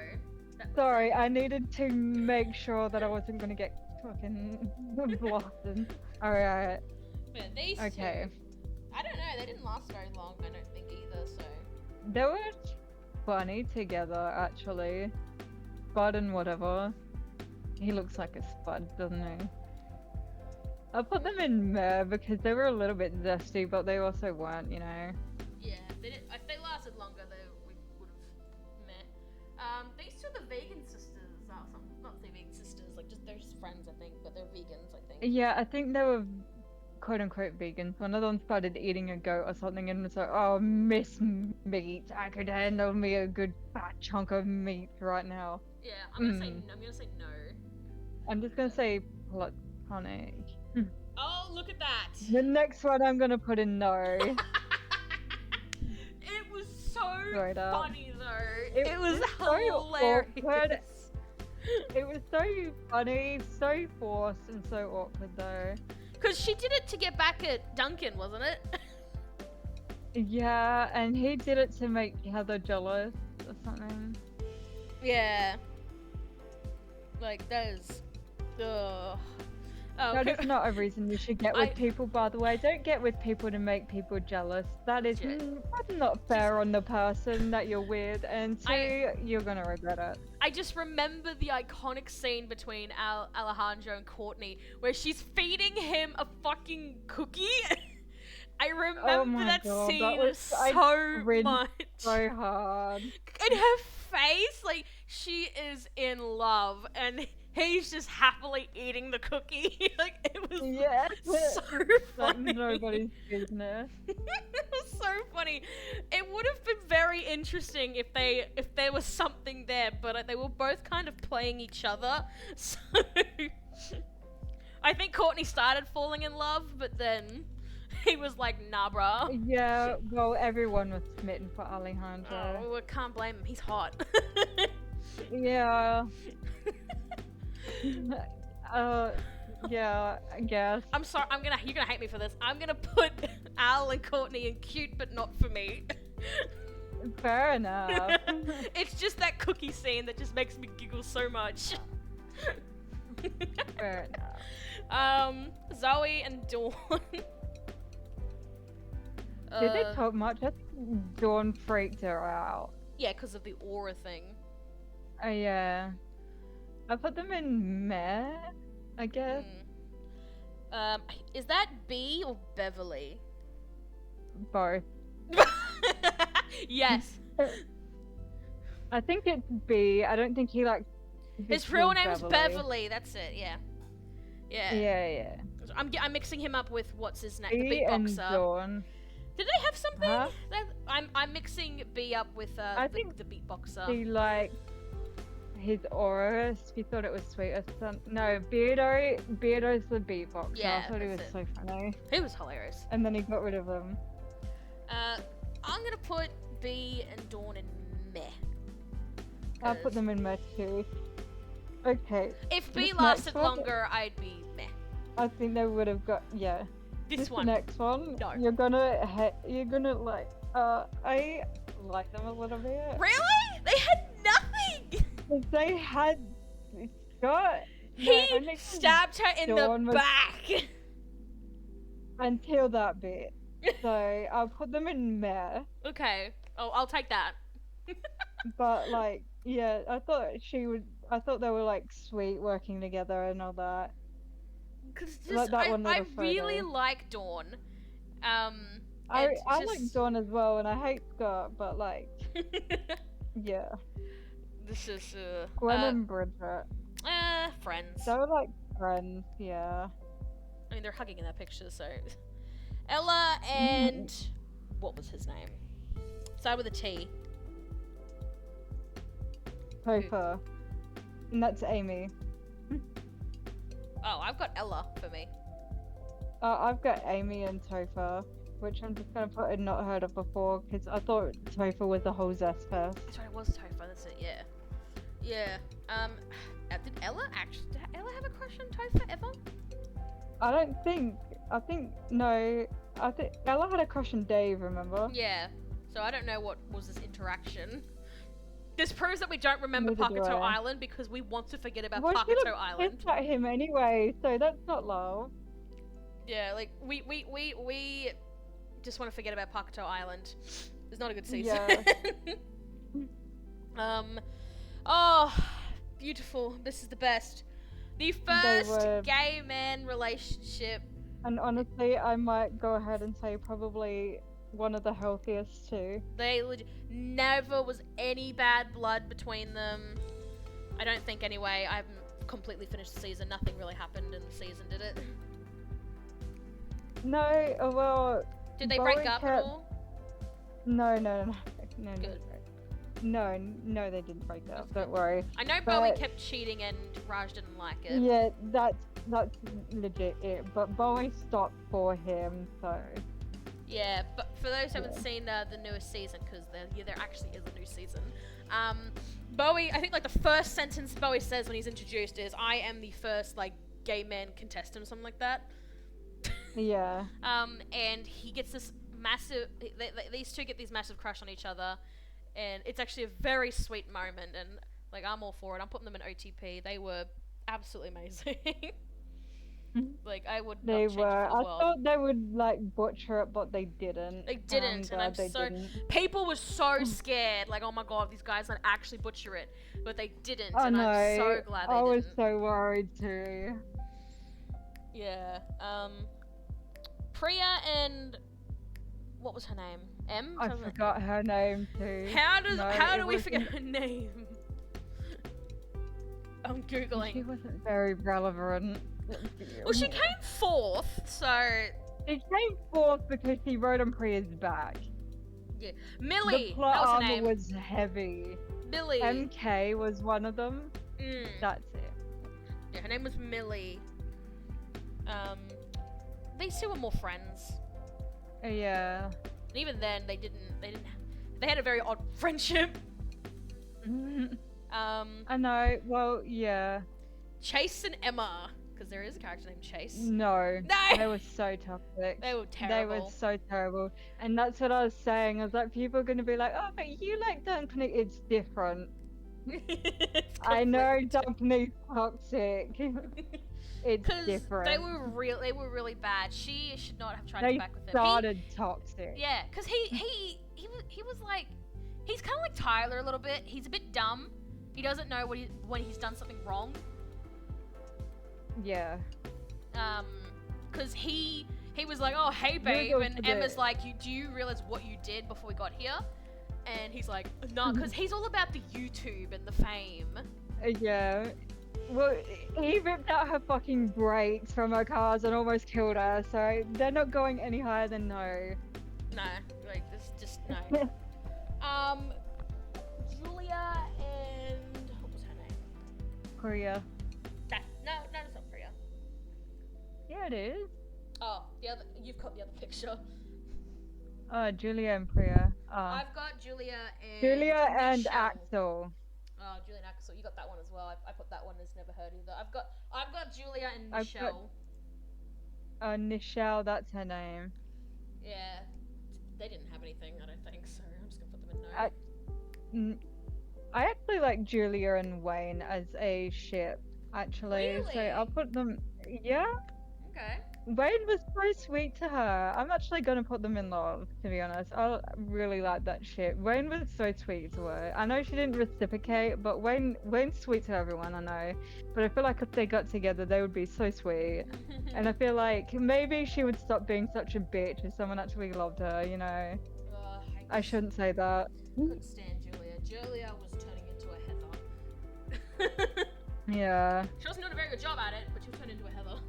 That was Sorry, it. I needed to make sure that I wasn't gonna get fucking blasted. Alright, But these okay. two, I don't know. They didn't last very long. I don't think either. So They were funny together, actually. Spud and whatever. He looks like a spud, doesn't he? I put them in meh because they were a little bit zesty, but they also weren't, you know. yeah, they did, if they lasted longer, we would have met. These two are the vegan sisters. Not the vegan sisters, like just they're just friends, I think, but they're vegans, I think. Yeah, I think they were quote unquote vegans. One of them started eating a goat or something and was like, oh, miss meat. I could handle me a good fat chunk of meat right now. Yeah, I'm gonna say no. I'm just gonna say platonic. Oh, look at that! The next one I'm gonna put in no. It was so Straight up. funny though. It It was was so hilarious. awkward. It was so funny, so forced, and so awkward though. Because she did it to get back at Duncan, wasn't it? Yeah, and he did it to make Heather jealous or something. Yeah. Like, that is. Ugh. Oh, That okay. is not a reason you should get with I- people, by the way. Don't get with people to make people jealous. That is Shit. that's not fair on the person that you're with, and two, you're gonna regret it. I just remember the iconic scene between Alejandro and Courtney where she's feeding him a fucking cookie. I remember my that God, that scene was- I so cringed much. So hard. And her face, like, she is in love, and he's just happily eating the cookie. Like, it was Yeah, so like funny. nobody's business. It was so funny. It would have been very interesting if there was something there, but they were both kind of playing each other. So I think Courtney started falling in love, but then he was like, nah, bruh. Yeah, well, everyone was smitten for Alejandro. Oh, I can't blame him. He's hot. Yeah. Yeah, I guess. I'm sorry. You're gonna hate me for this. I'm gonna put Al and Courtney in cute, but not for me. Fair enough. It's just that cookie scene that just makes me giggle so much. Fair enough. Zoe and Dawn. Did they talk much? I think Dawn freaked her out. Yeah, because of the aura thing. Yeah. I put them in meh, I guess. Is that B or Beverly? Both. Yes. I think it's B. I don't think he like. His real name is Beverly. That's it. Yeah. Yeah. Yeah. I'm mixing him up with what's his name, the B and beatboxer. Dawn. Did they have something? Huh? I'm mixing B up with I think the beatboxer. He liked his aura. He thought it was sweet or something. No, Beardo's the beatboxer. Yeah, I thought he was that's so funny. He was hilarious. And then he got rid of him. I'm gonna put B and Dawn in meh. I'll put them in meh too. Okay. If B This lasted next one- longer, I'd be meh. I think they would have got This The one. next one. No. You're gonna like. I like them a little bit. Really? They had nothing. 'Cause they had Scott. He stabbed her in Dawn the was- back. Until that bit. So I'll put them in meh. Okay. Oh, I'll take that. But like, yeah, I thought they were like sweet working together and all that. Because Like that one I little really photo. like Dawn. I and like just- Dawn as well, and I hate Scott, but like, yeah, This is Gwen and Bridget, friends. they were like friends, yeah. I mean, they're hugging in that picture, so. Ella and what was his name? Started with a T. Topher, and that's Amy. Oh, I've got Ella for me. I've got Amy and Topher, which I'm just gonna put in not heard of before because I thought Topher was a whole zest fest. That's right, it was Topher. That's it. Yeah. Yeah. Did Ella have a crush on Topher ever? I think no. I think Ella had a crush on Dave. Remember? Yeah. So I don't know what was this interaction. This proves that we don't remember Neither do Pakato I. Island because we want to forget about Well, she Pakato looked Island. pissed at him anyway, so that's not love. Yeah, like we just want to forget about Pakato Island. It's not a good season. Yeah. Oh, beautiful. This is the best. The first were- gay man relationship. And honestly, I might go ahead and say probably one of the healthiest too. They never was any bad blood between them. I don't think anyway. I haven't completely finished the season. Nothing really happened in the season, did it? No, well, Did they Bowie break up at kept- all? no. Good. No, they didn't break That's up. good. Don't worry. I know Bowie But- kept cheating and Raj didn't like it. Yeah, that's legit it. But Bowie stopped for him, so Yeah, but for those who haven't Yeah. seen the newest season, because there actually is a new season, Bowie, I think like the first sentence Bowie says when he's introduced is, "I am the first like gay man contestant," or something like that. yeah. And he gets this massive. These two get this massive crush on each other, and it's actually a very sweet moment. And like I'm all for it. I'm putting them in OTP. They were absolutely amazing. Like I would. They not change were. it for the I world. thought they would like butcher it, but they didn't. They didn't, and I'm glad they so- didn't. People were so scared, like, oh my god, these guys might actually butcher it, but they didn't, I and know. I'm so glad they I was didn't. so worried too. Yeah. Priya and what was her name? M. I Something like forgot her name too. that. How do it we forget wasn't- her name? I'm She googling. wasn't very relevant. Well, she came fourth, so She came fourth because she rode on Priya's back. Yeah. The Millie! plot That was her armor name. was heavy. Millie. MK was one of them. Mm. That's it. Yeah, her name was Millie. These two were more friends. Yeah. And even then, they had a very odd friendship. I know. Well, yeah. Chase and Emma, because there is a character named Chase. No. No! They were so toxic. They were They terrible. were so terrible. And that's what I was saying. I was like, people are going to be like, oh, but you like Dumpney. It's different. It's I know completely Dumpney's toxic. It's Because different. they were really bad. She should not have tried to They get back with him. started toxic. Yeah, because he was like, he's kind of like Tyler a little bit. He's a bit dumb. He doesn't know when he's done something wrong. Yeah. Because he was like, oh hey babe, Google and today. Emma's like, do you realize what you did before we got here? And he's like, no, because he's all about the YouTube and the fame. Yeah. Well, he ripped out her fucking brakes from her cars and almost killed her, so they're not going any higher than no. No, like this just no. Julia and what was her name? Priya. No, it's not Priya. Yeah, it is. Oh, you've got the other picture. Julia and Priya. I've got Julia and Julia and Michelle. Axel. Oh, Julia and Axel, you got that one as well. I put that one as never heard either. I've got Julia and I've got- Michelle. Nichelle, that's her name. Yeah, they didn't have anything, I don't think. So I'm just gonna put them in no. I actually like Julia and Wayne as a ship, actually. So Really? I'll put them. Yeah, Okay. Wayne was so sweet to her. I'm actually gonna put them in love, to be honest. I really like that ship. Wayne was so sweet to her. I know she didn't reciprocate, but Wayne's sweet to everyone, I know. But I feel like if they got together, they would be so sweet. And I feel like maybe she would stop being such a bitch if someone actually loved her, you know? Ugh, I shouldn't say that. couldn't stand Julia. Julia was turning into a Heather. Yeah. She wasn't doing a very good job at it, but she was turning into a Heather.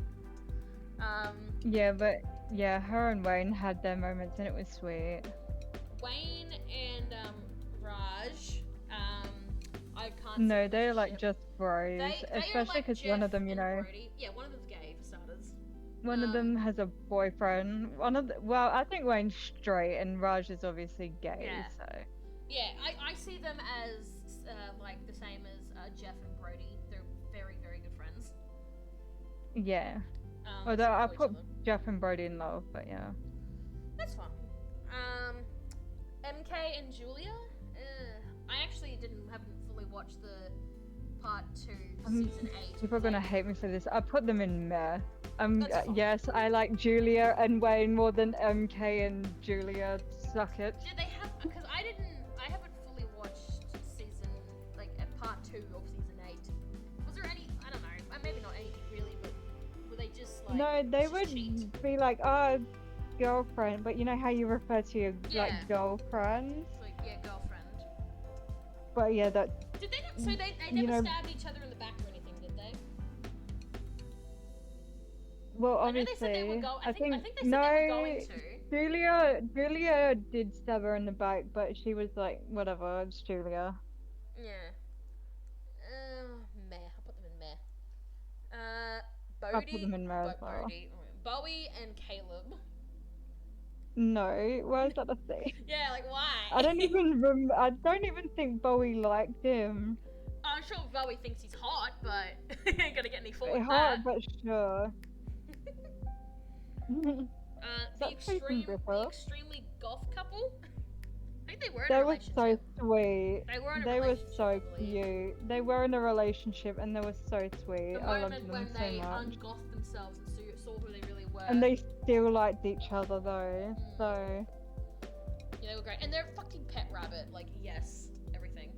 Yeah, but yeah, her and Wayne had their moments and it was sweet. Wayne and Raj. I can't. No, see the they're like relationship. just bros, They are especially like because one of Jeff them, you and know, Brody. Yeah, one of them's gay for starters. one of them has a boyfriend. Well, I think Wayne's straight and Raj is obviously gay, Yeah. so. Yeah, I see them as like the same as Jeff and Brody. They're very good friends. Yeah. They Although I support each put other. Jeff and Brody in love, but yeah. That's fine. MK and Julia. I actually haven't fully watched the part 2, season 8. People are gonna hate me for this. I put them in meh. That's fine. Yes, I like Julia and Wayne more than MK and Julia. Suck it. Did they have? Because I haven't fully watched season part 2 of season 8. Was there any? I don't know. Maybe not anything really, but were they just like? No, they just would cheat? be like, oh, girlfriend, but you know how you refer to your Yeah. like girlfriends? Like girlfriend. But yeah, that Did they? So they You never know- stabbed each other in the back or anything, did they? well I know they obviously said they were I think they said no, they were going to. Julia did stab her in the back, but she was like, whatever, it's Julia. Yeah. Meh. I'll put them in meh. I'll Bodhi. put them in meh as well. Bodhi. Bowie and Caleb. No, why is that a thing? Yeah, like why? I don't even think Bowie liked him. I'm sure Bowie thinks he's hot, but he ain't gonna get any fault with Hard, that. but sure. The that Jason Ripper? extremely goth couple. I think they were in They a were relationship. so sweet. They were in a They were relationship, so I believe. cute. They were in a relationship and they were so sweet. The I loved moment them when so they much. ungothed themselves and saw who they really were. And they still liked each other though. So Yeah, they were great. And they're fucking pet rabbit. Like, yes, everything.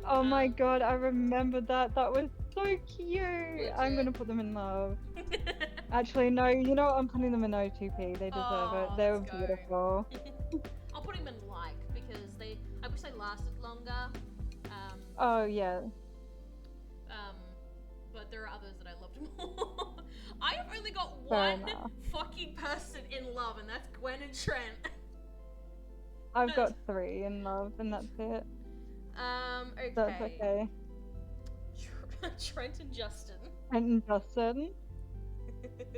oh my god, I remember that. That was so cute. I'm Legit. gonna put them in love. Actually, no, you know what? I'm putting them in O2P. They deserve Oh, it. They were let's go. beautiful. I'll put him in like because I wish they lasted longer. Oh yeah. But there are others that I loved more. I have only got Fair one enough. fucking person in love, and that's Gwen and Trent. I've got 3 in love, and that's it. Okay. That's okay. Trent and Justin. And Justin,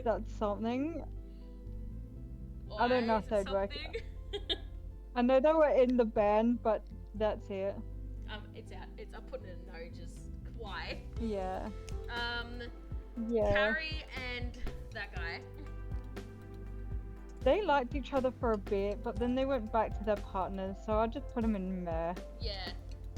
that's something. I don't know Why if is it they'd work. something? I know they were in the band, but that's it. It's out. I'm putting it in no. Just why? Yeah. Yeah. Yeah. Carrie and that guy. They liked each other for a bit, but then they went back to their partners, so I just put them in meh. Yeah.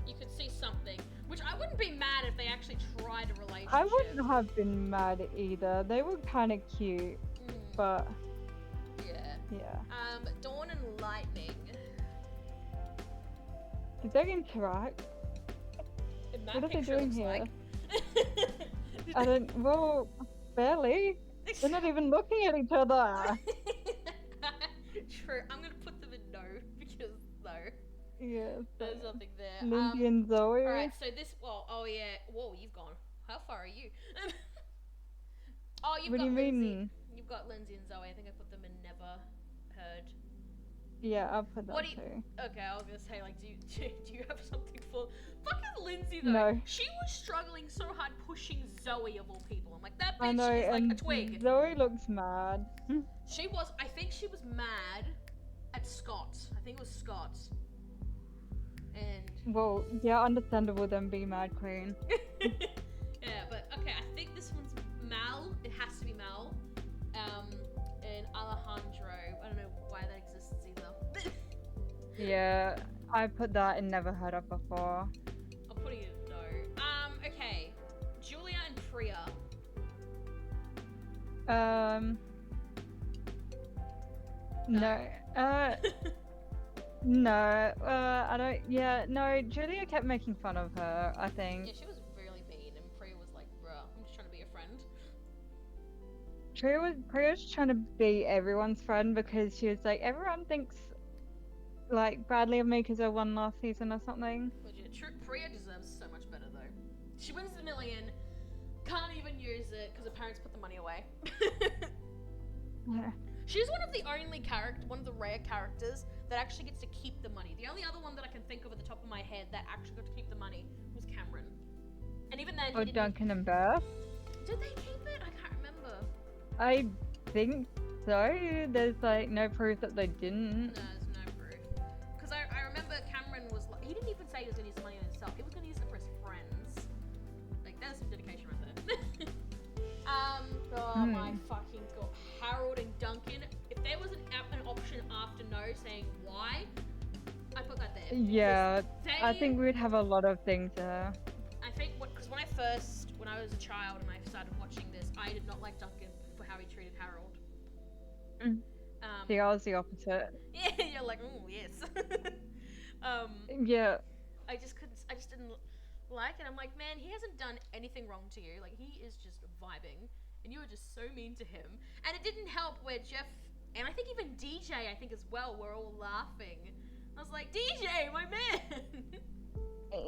You could see something. Which I wouldn't be mad if they actually tried a relationship. I wouldn't have been mad either. They were kind of cute, but yeah. Dawn and Lightning. Did they interact? What are they doing here? I don't. Well, barely. They're not even looking at each other. True. I'm gonna put them in no because no. Yeah. There's nothing there. Lindsay and Zoe. Alright, so this. Well, oh yeah. Whoa, you've gone. How far are you? Oh, you've What got do you Lindsay. mean? You've got Lindsay and Zoe. I think I put them in never heard. Yeah, I'll put that What do you? too. Okay, I was gonna say like, do you have something for? Fucking Lindsay though. No. She was struggling so hard pushing Zoe of all people. I'm like, that I bitch know, is like and a twig. Zoe looks mad. She was. I think she was mad at Scott. I think it was Scott. And Well, yeah, understandable then be mad queen. yeah, but okay. I think this one's Mal. It has to be Mal. And Alejandro. I don't know why that exists either. Yeah, I put that in never heard of before. I'm putting it in no. Okay. Julia and Priya. No. No. I don't. Yeah, no. Julia kept making fun of her, I think. Yeah, she was really mean, and Priya was like, bruh, I'm just trying to be a friend. Priya's trying to be everyone's friend because she was like, everyone thinks like badly of me because I won last season or something. Legit. Priya deserves so much better though. She wins the million, can't even use it because her parents put the money away. Yeah. She's one of the rare characters that actually gets to keep the money. The only other one that I can think of at the top of my head that actually got to keep the money was Cameron. And even then, Or Duncan and Beth. Did they keep it? I can't remember. I think so. There's like no proof that they didn't. No, there's no proof. Because I remember Cameron was like, he didn't even say he was going to use the money on himself. He was going to use it for his friends. Like, that's some dedication right there. Oh my fucking god. Harold and Duncan. If there was an option after no saying why, I put that there. Yeah, I think we'd have a lot of things there. I think, because when I was a child and I started watching this, I did not like Duncan for how he treated Harold. See, I was the opposite. Yeah, you're like, oh, yes. Yeah. I just didn't like it. I'm like, man, he hasn't done anything wrong to you. Like, he is just vibing, and you were just so mean to him. And it didn't help where Jeff, and I think even DJ, I think as well, were all laughing. I was like, DJ, my man!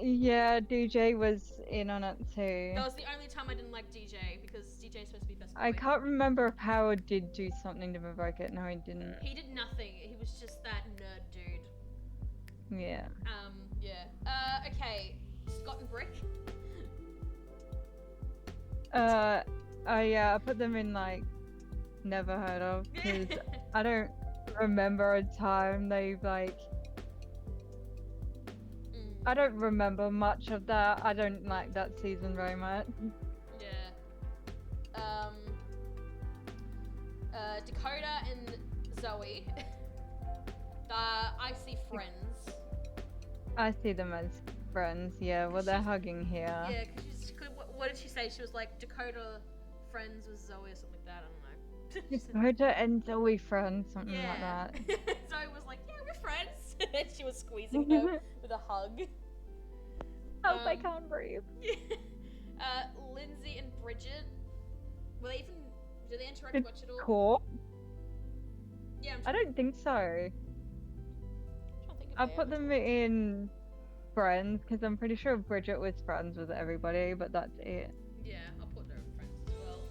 Yeah, DJ was in on it too. That was the only time I didn't like DJ, because DJ is supposed to be best boy. I can't remember if Howard did do something to provoke it. No, he didn't. He did nothing. He was just that nerd dude. Yeah. Yeah. Okay. Scott and Brick. Yeah, I put them in like never heard of because I don't remember a time they've like. I don't remember much of that. I don't like that season very much. Yeah. Dakota and Zoe. I see friends. I see them as friends, yeah. Well, they're hugging here. Yeah, because what did she say? She was like, Dakota friends with Zoe or something like that. I don't know. Dakota and Zoe friends, something like that. Zoe was like, yeah, we're friends. And she was squeezing her with a hug. Oh, I can't breathe. Lindsay and Bridget. Were they even? Did they interact much at all? Cool. Yeah, I don't think so. I'm trying to think if I they put ever them in friends because I'm pretty sure Bridget was friends with everybody, but that's it. Yeah, I'll put her in friends as well.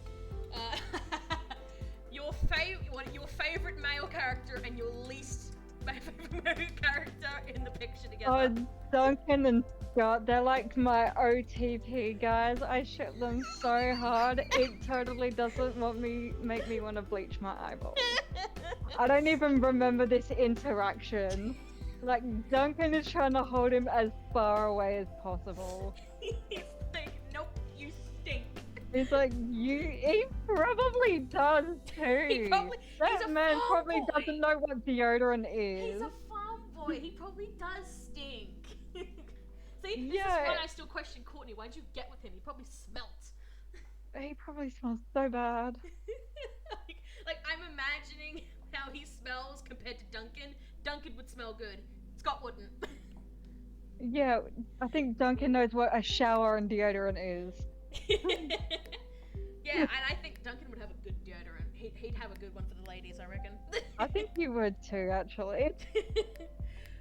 Your favorite male character and your least my favorite character in the picture Oh, together. Duncan and Scott, they're like my OTP guys. I ship them so hard. It totally doesn't make me want to bleach my eyeballs. I don't even remember this interaction. Like, Duncan is trying to hold him as far away as possible. He's like, nope, you stink. He's like, he probably does too. He's That a man farm probably boy. doesn't know what deodorant He's is. a farm boy. He probably does stink. See, this Yeah. is why I still question Courtney. Why'd you get with him? He probably smelt. He probably smells so bad. like, I'm imagining how he smells compared to Duncan. Duncan would smell good. Scott wouldn't. Yeah, I think Duncan knows what a shower and deodorant is. Yeah, and I think Duncan would have a good deodorant. He'd have a good one for the ladies, I reckon. I think you would too, actually.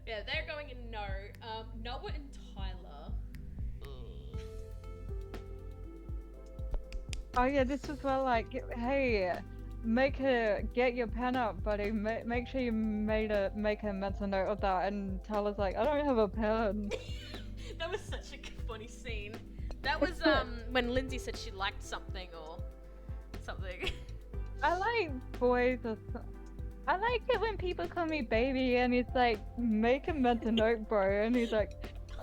Yeah, they're going in no. Noah and Tyler. Oh yeah, this was where like, hey, get your pen up, buddy. Make sure you make a mental note of that. And Tyler's like, I don't have a pen. That was such a funny scene. That was when Lindsay said she liked something or something. I like boys. I like it when people call me baby, and he's like, make a mental note, bro. And he's like,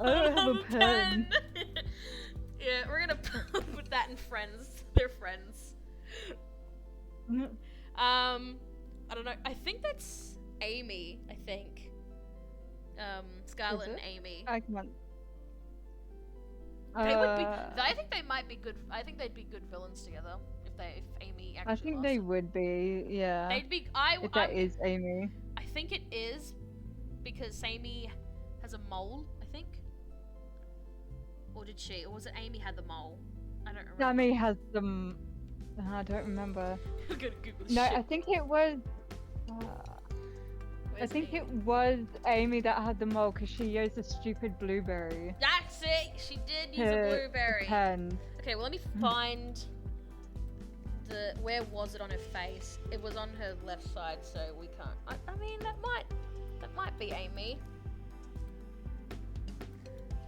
I don't have a pen. Yeah, we're gonna put that in Friends. They're friends. I don't know. I think that's Amy. I think. Scarlett and Amy. I can't. They would be. I think they might be good. I think they'd be good villains together if Amy actually. I think lost. they would be. Yeah. They'd be. If that is Amy. I think it is because Amy has a mole. I think. Or did she? Or was it Amy had the mole? I don't remember. Sammy has some. I don't remember. I'm gonna Google this No, shit. I think it was. I Where's think Amy? it was Amy that had the mole because she used a stupid blueberry. That's it. She did use a to blueberry. pen. Okay, well let me find the. Where was it on her face? It was on her left side, so we can't. I mean, that might be Amy.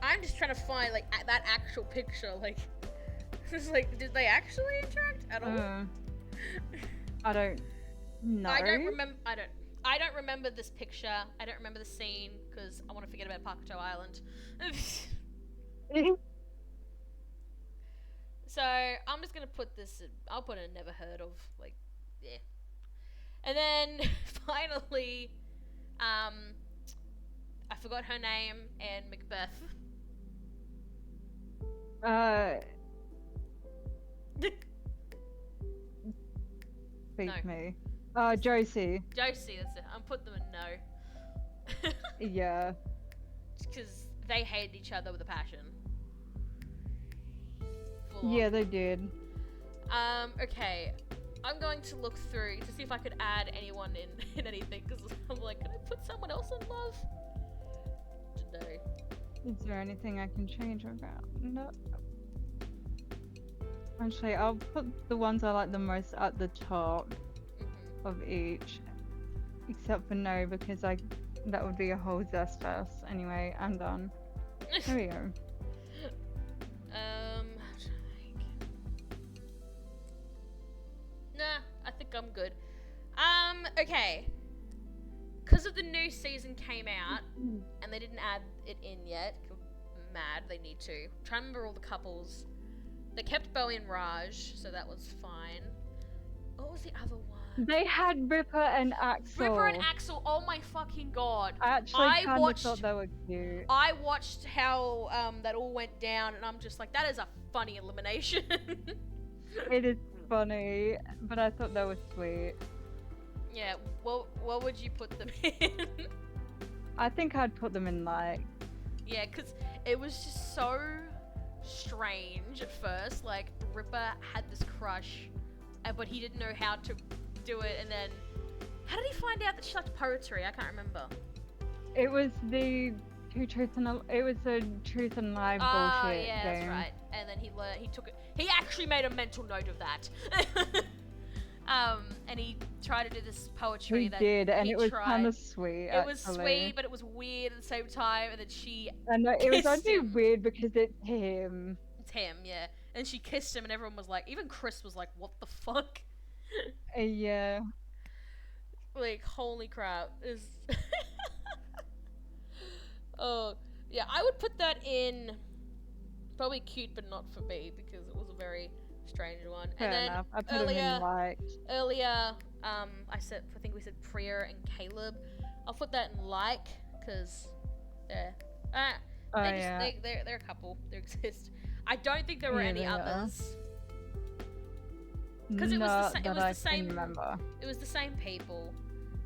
I'm just trying to find like that actual picture. Like, just like, did they actually interact at all? I don't know. I don't remember. I don't remember this picture. I don't remember the scene because I want to forget about Pakato Island. So I'm just gonna put this. I'll put a never heard of. Like, yeah. And then finally, I forgot her name and Macbeth. Beat No. me. Josie. Josie, that's it. I'm putting them in no. Yeah. Because they hated each other with a passion. Full Yeah, on. they did. Okay. I'm going to look through to see if I could add anyone in anything, because I'm like, can I put someone else in love? Today. Is there anything I can change about? No. Actually, I'll put the ones I like the most at the top of each. Except for no, because that would be a whole zest fest. Anyway, I'm done. There we go. Nah, I think I'm good. Okay. Because of the new season came out, and they didn't add it in yet. Mad, they need to. Try to remember all the couples. They kept Bowie and Raj, so that was fine. What was the other one? They had Ripper and Axel. Ripper and Axel, oh my fucking god. I actually I kind of watched- thought they were cute. I watched how that all went down, and I'm just like, that is a funny elimination. It is funny, but I thought they were sweet. Yeah, well, what would you put them in? I think I'd put them in like. Yeah, because it was just so strange at first. Like, Ripper had this crush, but he didn't know how to do it, and then how did he find out that she liked poetry? I can't remember. It was the it was a truth and lie Oh, bullshit yeah, game. that's right. And then he took it. He actually made a mental note of that. and he tried to do this poetry He that did, and he it was tried. kind of sweet. It was actually. sweet, but it was weird at the same time. And then she, And it was kissed only him. weird because it's him. it's him, yeah. And she kissed him, and everyone was like, even Chris was like, "What the fuck?" Yeah. Like, holy crap! Is oh yeah, I would put that in probably cute, but not for me because it was a very strange one. Fair and then enough. I put earlier, him in like. earlier, I think we said Priya and Caleb. I'll put that in like because they're Oh they just, yeah. they're a couple. They exist. I don't think there were Yeah, any they are. others. 'Cause it was the Not sa- it that was I the same- can remember. It was the same people.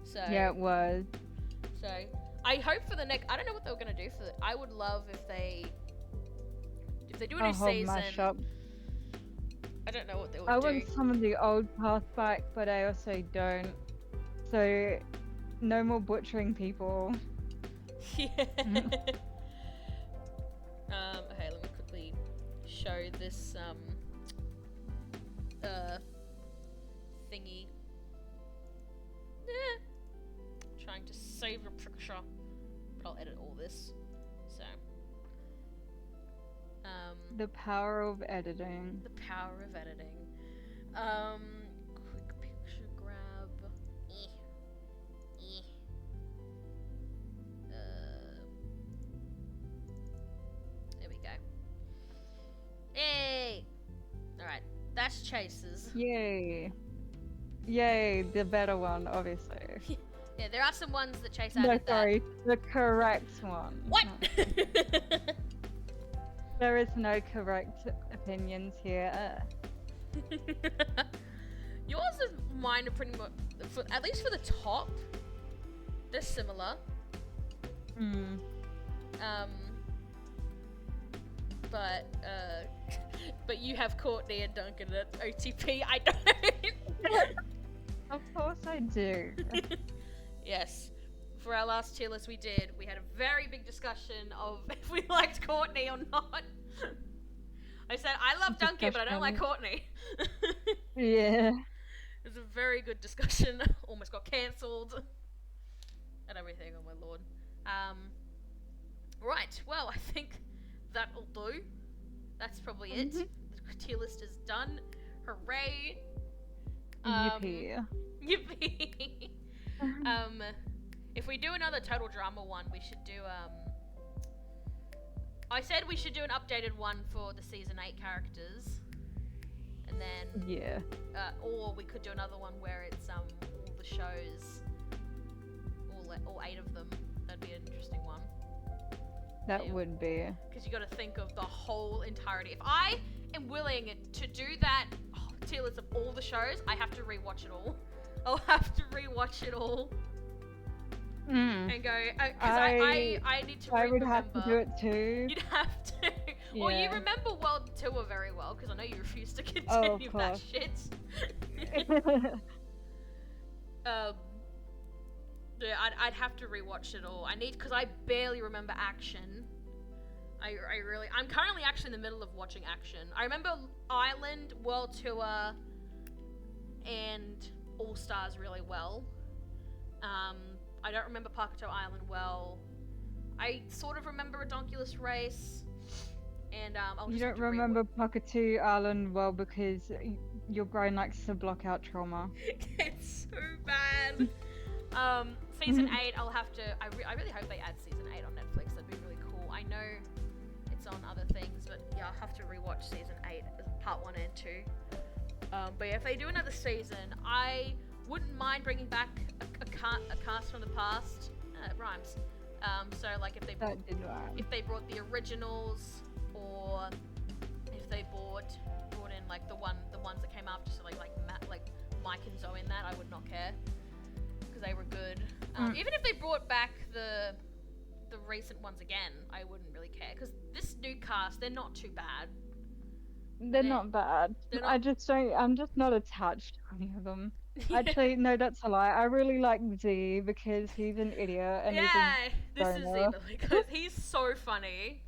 So Yeah, it was. So I hope for the next. I don't know what they were gonna do for it. I would love if they do a new A whole season. mashup. I don't know what they would I do. want some of the old cast back, but I also don't. So, no more butchering people. Yeah. Okay, let me quickly show this thingy. Trying to save a picture, but I'll edit all this. So, The power of editing. the power of editing. Quick picture grab. There we go. Hey! Alright, that's Chases. Yay. Yay, the better one, obviously. Yeah, there are some ones that Chase No, added sorry, the correct one. What? There is no correct opinions here. Yours and mine are pretty much, at least for the top, they're similar. Hmm. But you have Courtney and Duncan at OTP. I don't. Of course I do. Yes. For our last tier list, we had a very big discussion of if we liked Courtney or not. I said I love Duncan, but I don't like Courtney. Yeah. It was a very good discussion. Almost got cancelled. And everything, oh my lord. Right, well, I think that'll do. That's probably it. Mhm. The tier list is done. Hooray. Yippee. Yippee. If we do another total drama one, we should do I said we should do an updated one for the season 8 characters. And then Yeah. or we could do another one where it's all the shows, all 8 of them. That'd be an interesting one. That Yeah. would be. Because you got to think of the whole entirety. If I am willing to do that tier list of all the shows, I have to rewatch it all. I'll have to rewatch it all and go because I need to. I would remember. have to do it too. You'd have to. Well, you Yeah. remember World Tour very well because I know you refuse to Oh, of continue that course. shit. Yeah, I'd have to rewatch it all. I need because I barely remember Action. I'm currently actually in the middle of watching Action. I remember Island, World Tour, and All Stars really well. I don't remember Pakato Island well. I sort of remember Redonkulous Race, and I'll You just have don't to remember Pukatu Island well because your brain likes to block out trauma. It's so bad. Season 8, I'll have to. I really hope they add season 8 on Netflix. That'd be really cool. I know it's on other things, but yeah, I'll have to rewatch season 8, part 1 and 2. But yeah, if they do another season, I wouldn't mind bringing back a cast from the past. It rhymes. So like if they That did right. if they brought the originals, or if they brought in like the ones that came after, so like Mike and Zoe in that, I would not care because they were good. Even if they brought back the recent ones again, I wouldn't really care because this new cast, they're not too bad. They're not bad. they're I not- just don't. I'm just not attached to any of them. Actually, no, that's a lie. I really like Z because he's an idiot and yeah, this is stoner. it because he's so funny.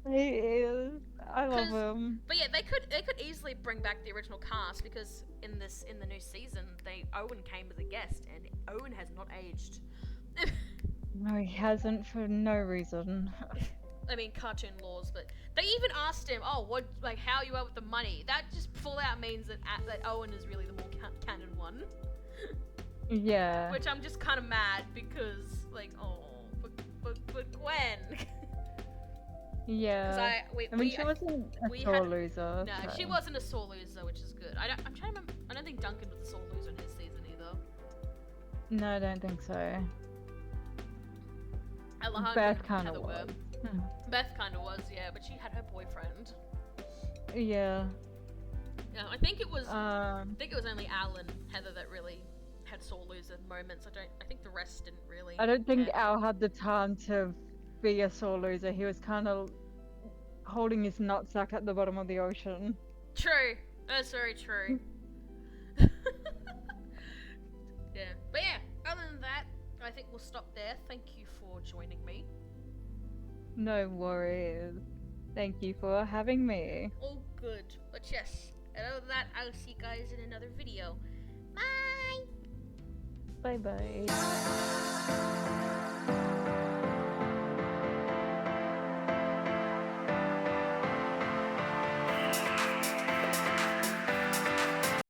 He is. I love 'Cause- him. But yeah, they could easily bring back the original cast because in the new season, Owen came as a guest and Owen has not aged. No, he hasn't for no reason. I mean, cartoon laws, but they even asked him, "Oh, how you are with the money?" That just full out means that Owen is really the more canon one, Yeah. which I'm just kind of mad because, like, oh, but Gwen, because Yeah. I mean, she wasn't a we sore had- loser. no, so- she wasn't a sore loser, which is good. I'm trying to remember. I don't think Duncan was a sore loser in his season either. No, I don't think so. Alejandra Beth and kind of Heather was. were. Beth kind of was, yeah, but she had her boyfriend. Yeah. Yeah, I think it was. I Um, think it was only Al and Heather that really had sore loser moments. I think the rest didn't really. I don't think care. Al had the time to be a sore loser. He was kind of holding his nutsack at the bottom of the ocean. True. That's very true. Yeah. But yeah, other than that, I think we'll stop there. Thank you for joining me. No worries. Thank you for having me. All good. But yes, and other than that, I'll see you guys in another video. Bye! Bye bye.